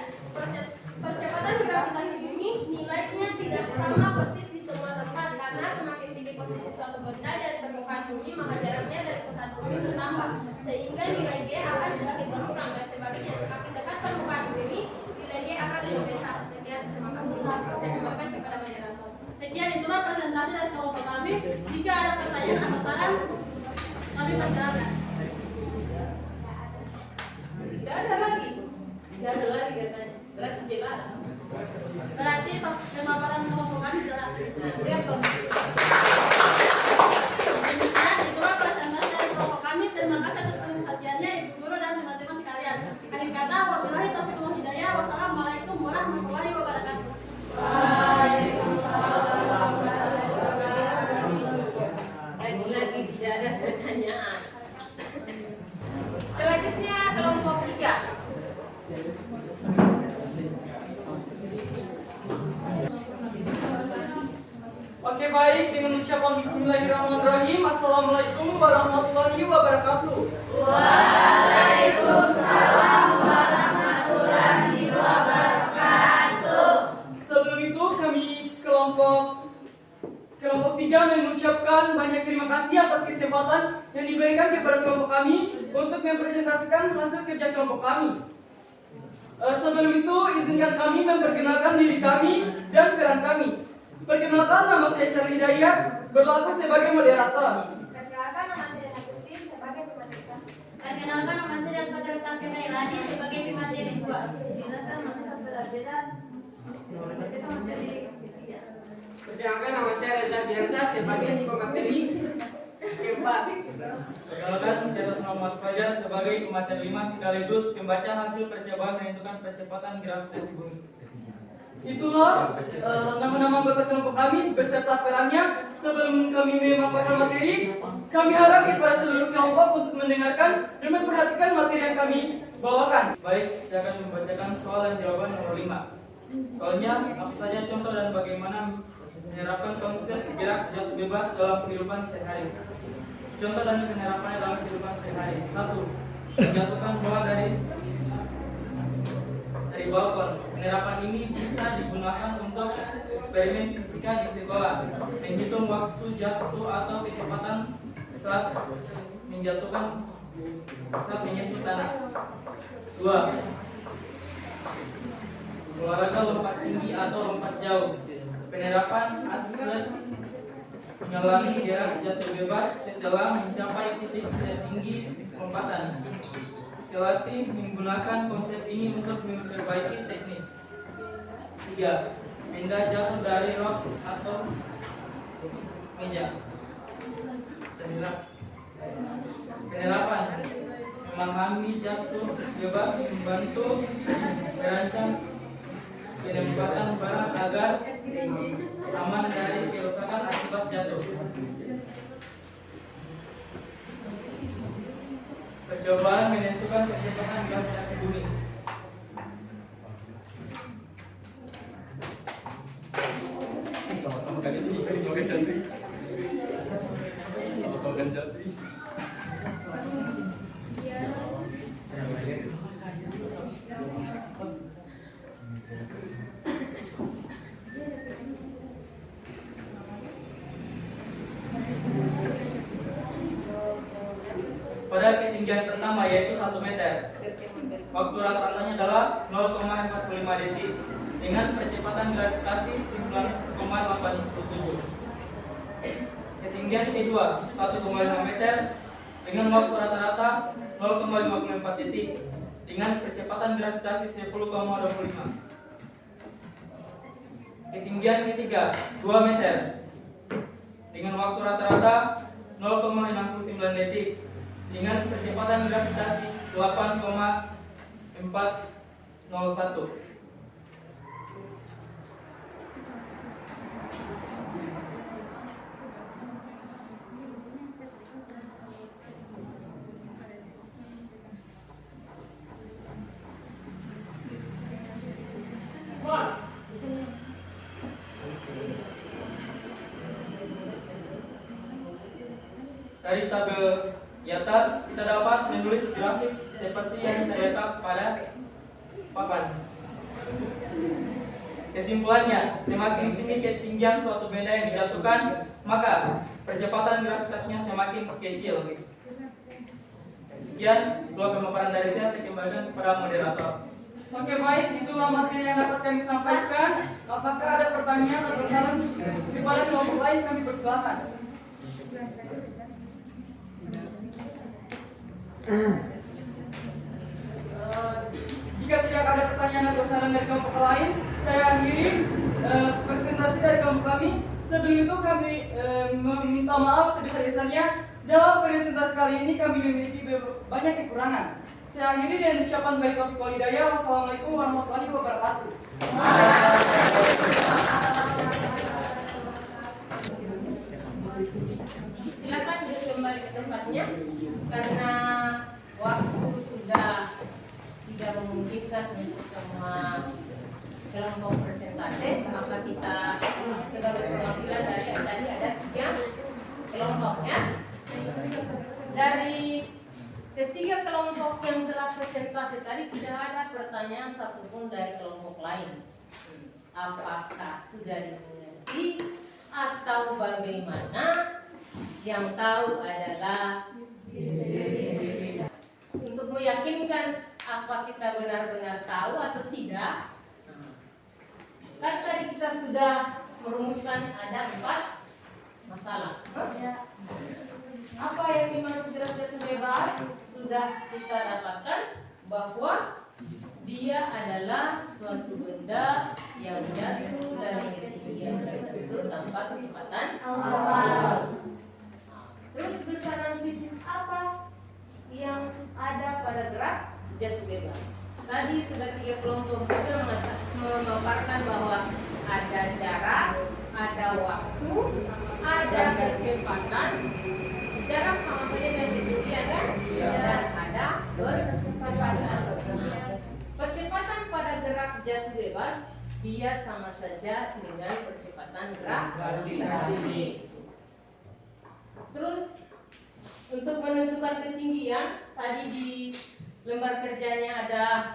Percepatan gravitasi bumi nilainya tidak sama persis di semua tempat karena semakin tinggi posisi suatu benda dari permukaan bumi maka jaraknya dari pusat bumi bertambah sehingga nilai G akan semakin berkurang dan sebaliknya semakin dekat permukaan bumi nilai G akan lebih besar. Sekian, terima kasih. Saya kembalikan kepada moderator. Sekian itulah presentasi dari kelompok kami. Jika ada pertanyaan atau saran, kami persilakan. Tidak ada lagi. Tidak ada lagi katanya. Berarti jelas. Berarti pemaparan kelompok kami jelas. Lihat bos. Demikian itulah presentasi dari kelompok kami. Terima kasih atas perhatiannya Ibu Guru dan teman-teman sekalian. Akhir kata, wabillahi taufiq wal hidayah. Wassalamualaikum warahmatullahi wabarakatuh. Lagi-lagi tidak ada pertanyaan. Selanjutnya kelompok 3. Oke, baik, dengan ucapan bismillahirrahmanirrahim. Assalamualaikum warahmatullahi wabarakatuh. Waalaikumsalam. mempresentasikan hasil kerja kelompok kami. Sebelum itu, izinkan kami memperkenalkan diri kami dan peran kami. Perkenalkan, nama saya Charlie Hidayat, berlaku sebagai moderator. Perkenalkan, nama saya Agustin sebagai pemateri. Perkenalkan, nama saya Fajar Tampil Irani sebagai pemateri 2. Perkenalkan, nama saya Reza Biansa sebagai pemateri keempat. Perkenalkan, saya atas Muhammad Fajar sebagai pemateri 5 sekaligus pembaca hasil percobaan menentukan percepatan gravitasi bumi. Itulah nama-nama anggota kelompok kami beserta perannya. Sebelum kami memaparkan materi, kami harap kepada seluruh kelompok untuk mendengarkan dan memperhatikan materi yang kami bawakan. Baik, saya akan membacakan soal dan jawaban nomor 5. Soalnya, apa saja contoh dan bagaimana menerapkan konsep gerak jatuh bebas dalam kehidupan sehari. Contoh dan penerapannya dalam kehidupan sehari. 1. Menjatuhkan bola dari balkon. Penerapan ini bisa digunakan untuk eksperimen fisika di sekolah, menghitung waktu jatuh atau kecepatan saat menyentuh tanah. 2. Olahraga lompat tinggi atau lompat jauh. Penerapan atlet mengalami jarak jatuh bebas setelah mencapai titik tertinggi lompatan. Pelatih menggunakan konsep ini untuk memperbaiki teknik. 3. Pindah jatuh dari rok atau meja. Penerapan memahami jatuh bebas membantu merancang penempatan barang agar aman dari kerusakan akibat jatuh. Percobaan menentukan percepatan gravitasi bumi. Sama-sama kali ini semoga cantik. Sama-sama kan cantik. Pada ketinggian pertama yaitu 1 meter. Waktu rata-ratanya adalah 0,45 detik dengan percepatan gravitasi 9,87. Ketinggian kedua 1,5 meter dengan waktu rata-rata 0,54 detik dengan percepatan gravitasi 10,25. Ketinggian ketiga 2 meter dengan waktu rata-rata 0,69 detik dengan percepatan gravitasi 8,401. Dari tabel di atas kita dapat menulis grafik seperti yang terletak pada papan. Kesimpulannya, semakin tinggi ketinggian suatu benda yang dijatuhkan, maka percepatan gravitasinya semakin kecil. Sekian, dua pemaparan dari saya kembalikan kepada moderator. Oke, baik, itulah materi yang dapat kami sampaikan. Apakah ada pertanyaan atau saran kepada kelompok lain, kami persilakan. Jika tidak ada pertanyaan atau saran dari kelompok lain, saya akhiri presentasi dari kelompok kami. Sebelum itu kami meminta maaf sebesar-besarnya. Dalam presentasi kali ini kami memiliki banyak kekurangan. Saya akhiri dengan ucapan baik taufiq wal hidayah. Wassalamualaikum warahmatullahi wabarakatuh. Silakan kembali ke tempatnya karena waktu sudah tidak memungkinkan untuk semua kelompok presentasi, maka kita sebagai perwakilan dari tadi ada 3 kelompok ya. Dari ketiga kelompok yang telah presentasi tadi tidak ada pertanyaan satupun dari kelompok lain. Apakah sudah dimengerti atau bagaimana? Yang tahu adalah untuk meyakinkan apa kita benar-benar tahu atau tidak. Kan tadi kita sudah merumuskan ada 4 masalah. Apa yang dimaksud jerat jatuh bebas sudah kita dapatkan bahwa dia adalah suatu benda yang jatuh dari ketinggian tertentu tanpa kecepatan awal. Terus besaran fisik apa yang ada pada gerak jatuh bebas? Tadi sudah 3 kelompok juga memaparkan bahwa ada jarak, ada waktu, ada kecepatan. Jarak sama saja dengan ketinggian kan? Dan ada percepatan. Percepatan pada gerak jatuh bebas dia sama saja dengan percepatan gerak gravitasi. Terus untuk menentukan ketinggian tadi di lembar kerjanya ada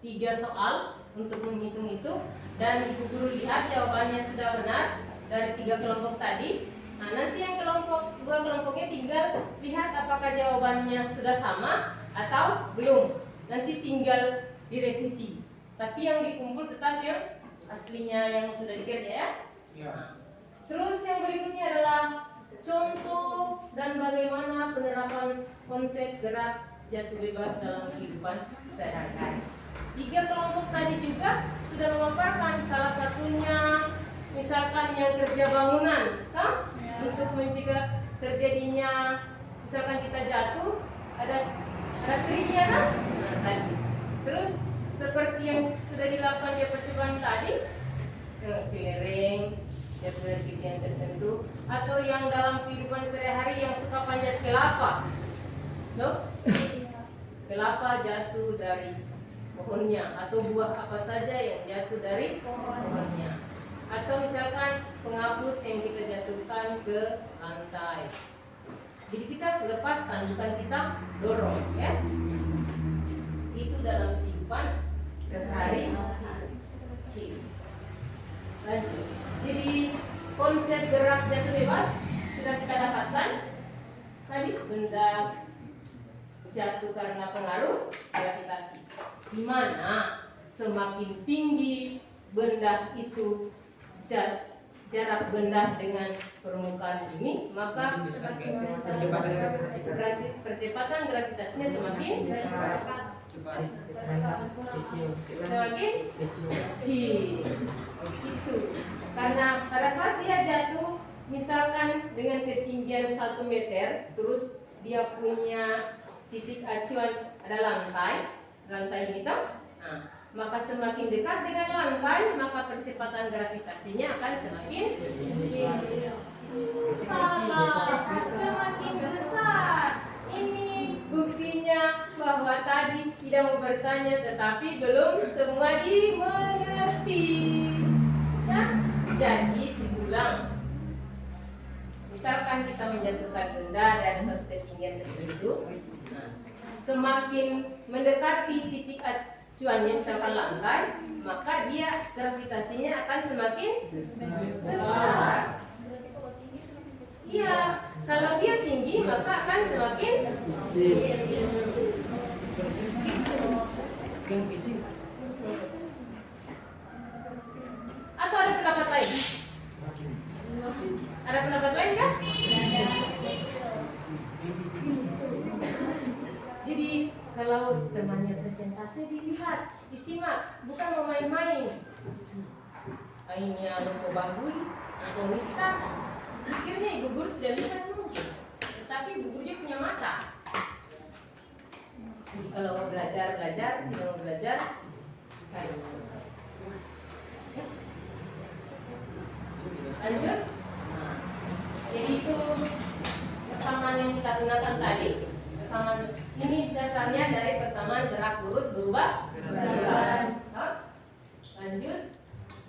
3 soal untuk menghitung itu, dan ibu guru lihat jawabannya sudah benar dari 3 kelompok tadi. Nah, nanti yang kelompok 2 kelompoknya tinggal lihat apakah jawabannya sudah sama atau belum. Nanti tinggal direvisi. Tapi yang dikumpul tetap yang aslinya yang sudah dikerja ya. Terus yang berikutnya adalah contoh dan bagaimana penerapan konsep gerak jatuh bebas dalam kehidupan sehari-hari. 3 kelompok tadi juga sudah memaparkan, salah satunya misalkan yang kerja bangunan, kan? Untuk mencegah terjadinya misalkan kita jatuh ada triknya kan? Nah, tadi. Terus seperti yang sudah dilakukan di percobaan tadi, kelereng, jatuh dari ketinggian tertentu, atau yang dalam kehidupan sehari-hari yang suka panjat kelapa, loh, kelapa jatuh dari pohonnya, atau buah apa saja yang jatuh dari pohonnya, atau misalkan penghapus yang kita jatuhkan ke lantai. Jadi kita lepas, tandukan kita dorong, ya. Itu dalam kehidupan sehari-hari. Lanjut. Jadi konsep gerak jatuh bebas sudah kita dapatkan. Tadi benda jatuh karena pengaruh gravitasi. Di mana semakin tinggi benda itu, jarak benda dengan permukaan bumi, maka percepatan gravitasinya semakin kecil. Itu karena pada saat dia jatuh, misalkan dengan ketinggian 1 meter, terus dia punya titik acuan ada lantai ini toh. Nah, maka semakin dekat dengan lantai, maka percepatan gravitasinya akan semakin semakin besar. Ini buktinya bahwa tadi tidak mau bertanya, tetapi belum semua dimengerti. Nah, jadi simpulan, misalkan kita menjatuhkan benda dari satu ketinggian tertentu, semakin mendekati titik acuannya misalkan lantai, maka dia gravitasinya akan semakin besar. Iya, kalau dia tinggi maka akan semakin kecil. Atau ada pendapat lain? Ada pendapat lain kan? Jadi kalau temannya presentasi dilihat, disimak, bukan mau main-main. Ainnya lupa baguli, atau nista. Pikirnya ibu guru tidak lihat mungkin, tetapi ibu gurunya punya mata. Jadi kalau mau belajar, tidak mau belajar, susah. Lanjut. Nah, jadi itu persamaan yang kita gunakan tadi. Persamaan ini dasarnya dari persamaan gerak lurus berubah berat. Lanjut.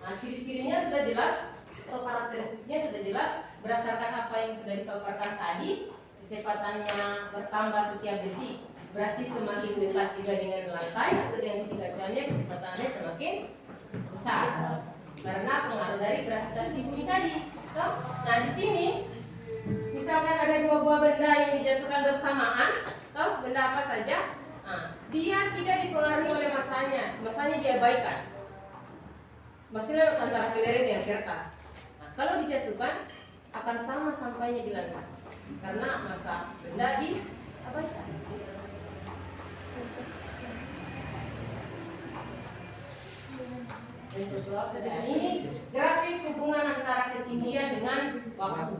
Nah, ciri-cirinya sudah jelas, atau karakteristiknya sudah jelas berdasarkan apa yang sudah dipaparkan tadi. Kecepatannya bertambah setiap detik, berarti semakin dekat juga dengan lantai atau dengan titik acuannya, kecepatannya semakin besar karena pengaruh dari gravitasi bumi tadi. Nah, di sini misalkan ada 2 buah benda yang dijatuhkan bersamaan, benda apa saja? Nah, Nah, dia tidak dipengaruhi oleh masanya diabaikan. Maksudnya antara kelereng dengan kertas. Nah, kalau dijatuhkan akan sama sampainya di lantai karena masa benda diabaikan. Nah, ini grafik hubungan antara ketinggian dengan waktu.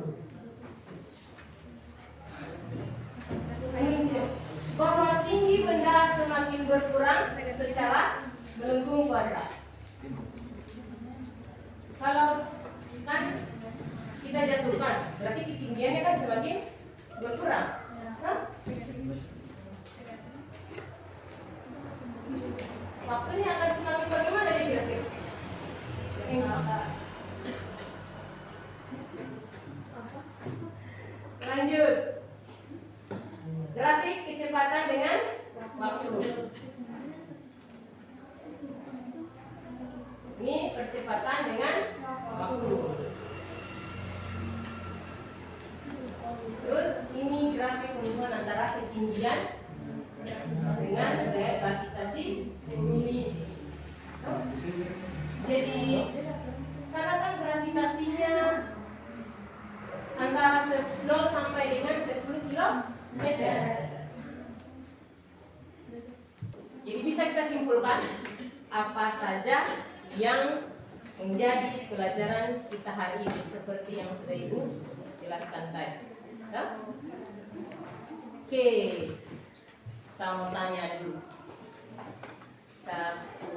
Menunjuk bahwa tinggi benda semakin berkurang secara melengkung kuadrat. Kalau kan kita jatuhkan, berarti ketinggiannya kan semakin berkurang. Hah? Waktunya akan semakin bagaimana ya kira-kira? Lanjut. Grafik kecepatan dengan waktu. Ini percepatan dengan waktu. Terus ini grafik hubungan antara ketinggian dengan gaya gravitasi bumi. Jadi karena kan gravitasinya antara 0 sampai dengan 10 kilometer. Jadi bisa kita simpulkan apa saja yang menjadi pelajaran kita hari ini seperti yang sudah Ibu jelaskan tadi. Ya? Oke, saya mau tanya dulu. Satu.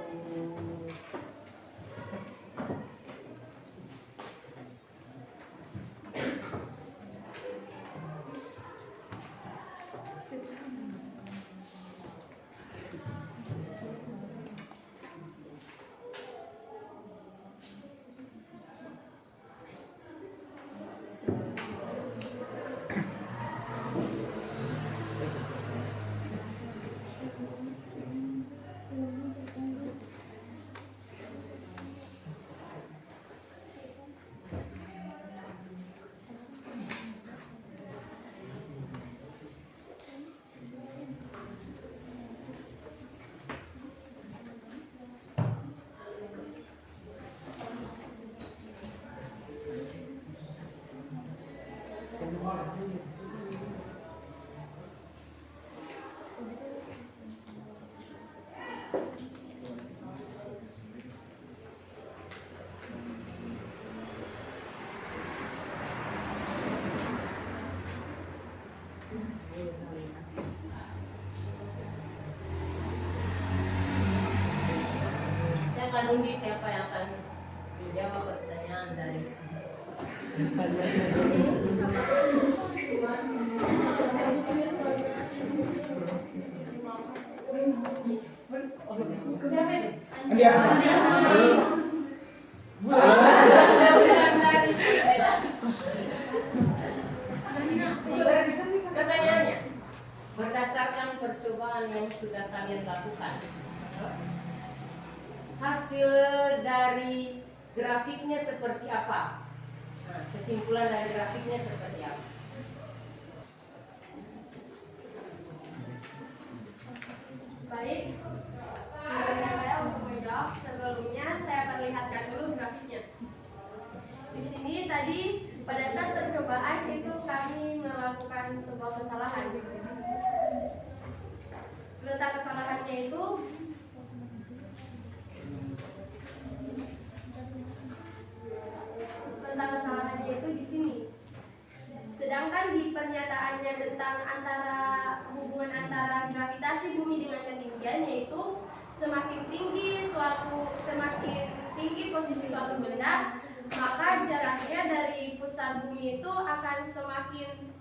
Saya akan undi siapa yang akan menjawab pertanyaan dari siapa itu? Dia. Pertanyaannya, berdasarkan percobaan yang sudah kalian lakukan, hasil dari grafiknya seperti apa? Nah, kesimpulan dari grafiknya seperti apa? Baik, saya untuk menjawab sebelumnya saya perlihatkan dulu grafiknya. Di sini tadi pada saat percobaan itu kami melakukan sebuah kesalahan. Letak kesalahannya itu di sini. Sedangkan di pernyataannya tentang hubungan antara gravitasi bumi dengan ketinggian, yaitu semakin tinggi posisi suatu benda, maka jaraknya dari pusat bumi itu akan semakin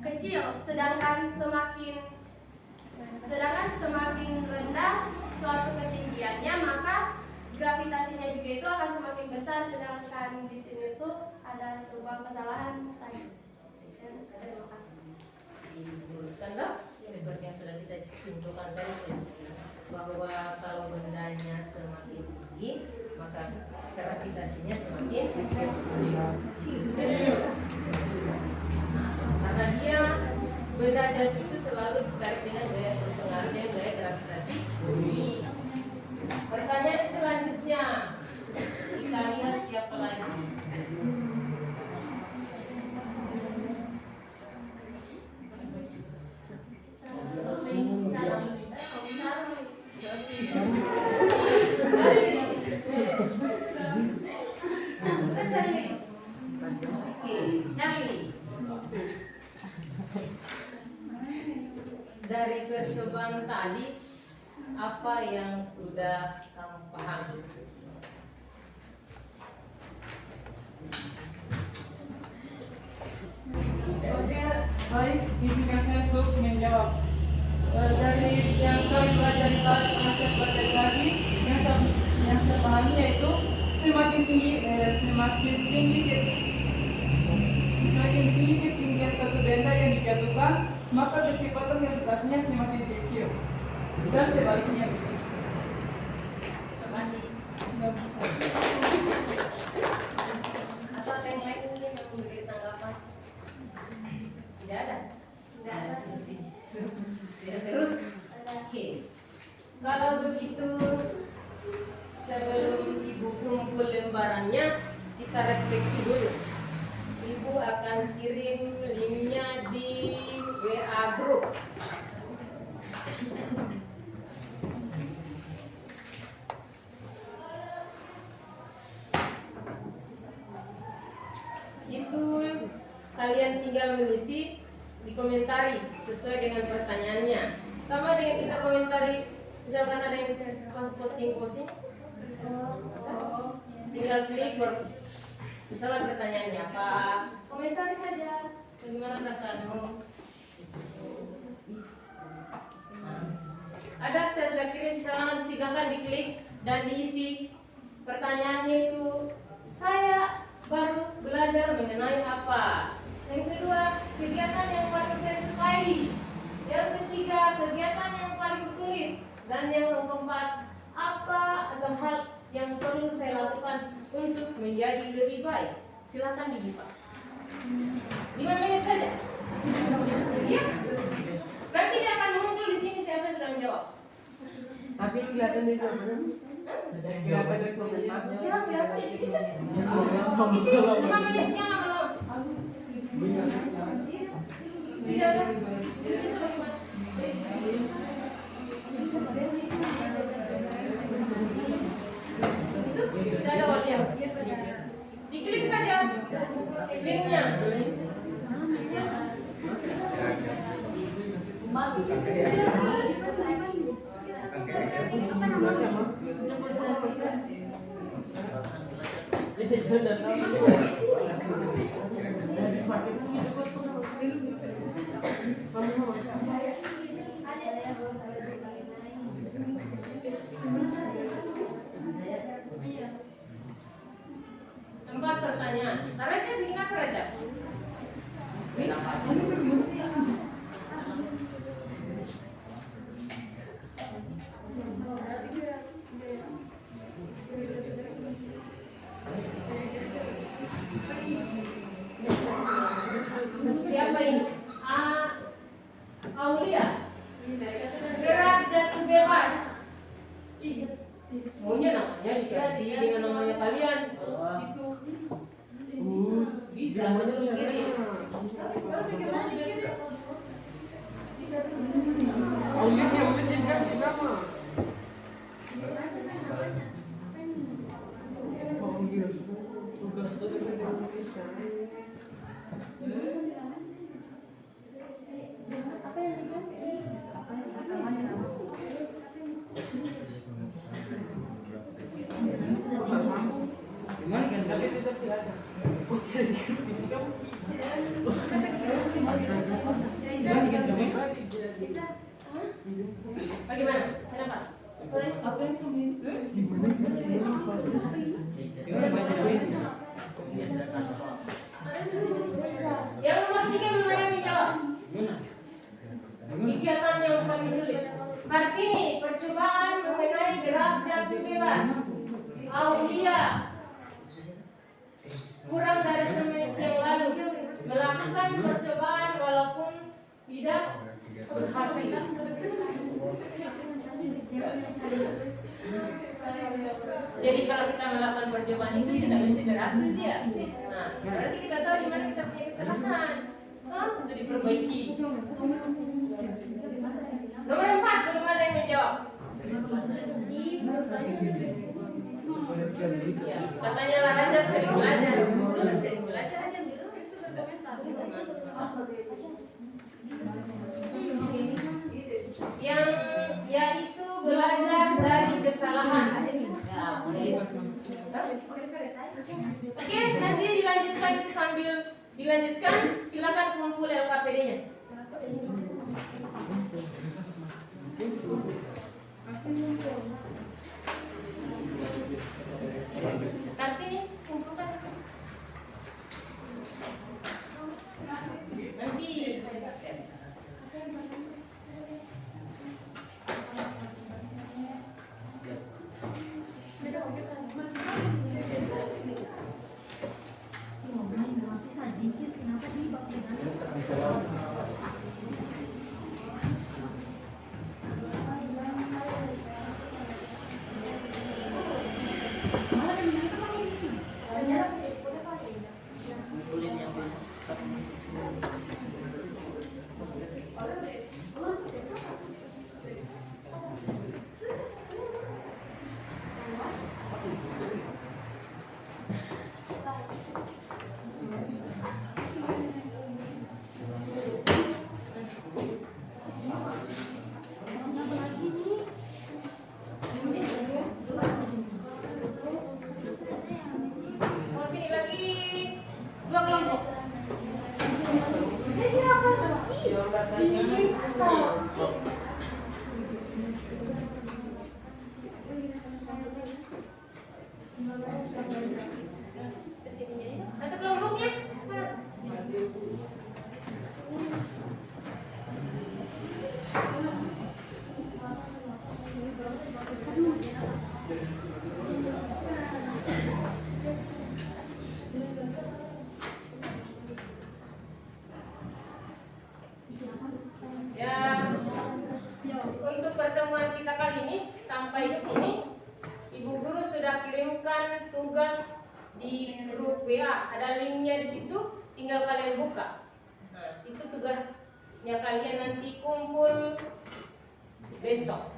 kecil, sedangkan semakin rendah suatu ketinggiannya, maka gravitasinya juga itu akan semakin besar. Sedangkan di sini tuh ada sebuah kesalahan tadi. Terima kasih. Diluruskanlah seperti yang sudah kita simpulkan tadi, bahwa kalau bendanya semakin tinggi maka gravitasinya semakin kecil. Nah, karena dia benda jatuh itu selalu ditarik dengan gaya pertengahan. pengertian gaya gravitasi bumi. Pertanyaan selanjutnya, kita lihat siapa lagi. Charlie. Dari percobaan tadi, apa yang sudah kamu pahami? Oke, baik, izinkan saya untuk menjawab. Dari yang kami pelajari tadi, yang saya pelajari tadi, yang saya pahami yaitu semakin tinggi ketinggian satu benda yang dijatuhkan, maka kecepatan gravitasinya semakin kecil. Dan sebaliknya. Terima kasih. Atau ada yang lain mungkin yang memberi tanggapan? Tidak ada? Tidak ada terus. Tidak terus? Oke. Kalau begitu, sebelum Ibu kumpul lembarannya, kita refleksi dulu. Ibu akan kirim linknya di WA group. Itu kalian tinggal mengisi, dikomentari sesuai dengan pertanyaannya. Sama dengan kita komentari, misalkan ada yang posting, tinggal klik baru. Misalnya pertanyaannya apa, komentari saja. Bagaimana perasaanmu? Ada, saya sudah kirim, silakan diklik dan diisi. Pertanyaannya itu, saya baru belajar mengenai apa. Yang kedua, kegiatan yang paling saya sukai. Yang ketiga, kegiatan yang paling sulit. Dan yang keempat, apa atau hal yang perlu saya lakukan untuk menjadi lebih baik. Silakan dibuka. 5 menit saja. Iya. Berarti dia akan muncul di sini siapa yang sudah menjawab. Tapi kelihatan di sana. Kelihatan di sana. Ya, kelihatan di sini. Isi 5 menitnya lama-lama. Tidak ada. Bisa bagaimana? Tidak ada wajah. Diklik saja linknya. Empat pertanyaan. Raja bikin apa Raja? Siapa ini? Aulia. Gerak jatuh bebas. Maunya namanya diganti dengan namanya kalian. Itu bisa sendiri. Bagaimana? Kenapa? Yang nomor 3 mana yang dijawab? Kegiatan yang paling sulit. Kartini, percobaan mengenai gerak jatuh bebas. Aulia, kurang dari semenit yang lalu melakukan percobaan walaupun tidak Jadi kalau kita melakukan percobaan itu tidak mesti berhasil dia. Nah, berarti kita tahu di mana kita punya kesalahan. Untuk diperbaiki. Nomor 4, belum ada yang menjawab. Ya, katanya lah aja sering belajar. Sering belajar aja biru itu berkomentar. Yang yaitu belajar dari kesalahan. Ya, boleh. Oke, nanti dilanjutkan itu sambil dilanjutkan. Silakan kumpul LKPD-nya. Kartini kumpulkan. Nanti saya kasih. Oh, sini lagi 2 kelompok. Satu kelompoknya mana? Ya, untuk pertemuan kita kali ini sampai di sini, Ibu Guru sudah kirimkan tugas di grup WA. Ada linknya di situ, tinggal kalian buka. Nah, itu tugasnya kalian nanti kumpul besok,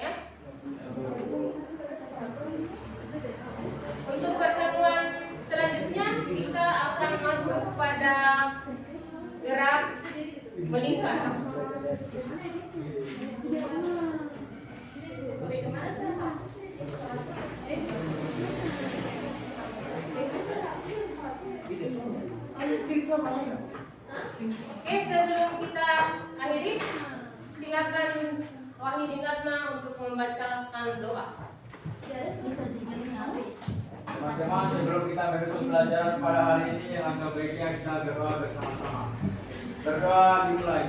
ya. Untuk pertemuan selanjutnya kita akan masuk pada gerak melingkar. Oke, sebelum kita akhiri, silakan Wahidin Atma untuk membacakan doa. Teman-teman, sebelum kita menutup pelajaran pada hari ini, alangkah baiknya kita berdoa bersama-sama. Berdoa dimulai.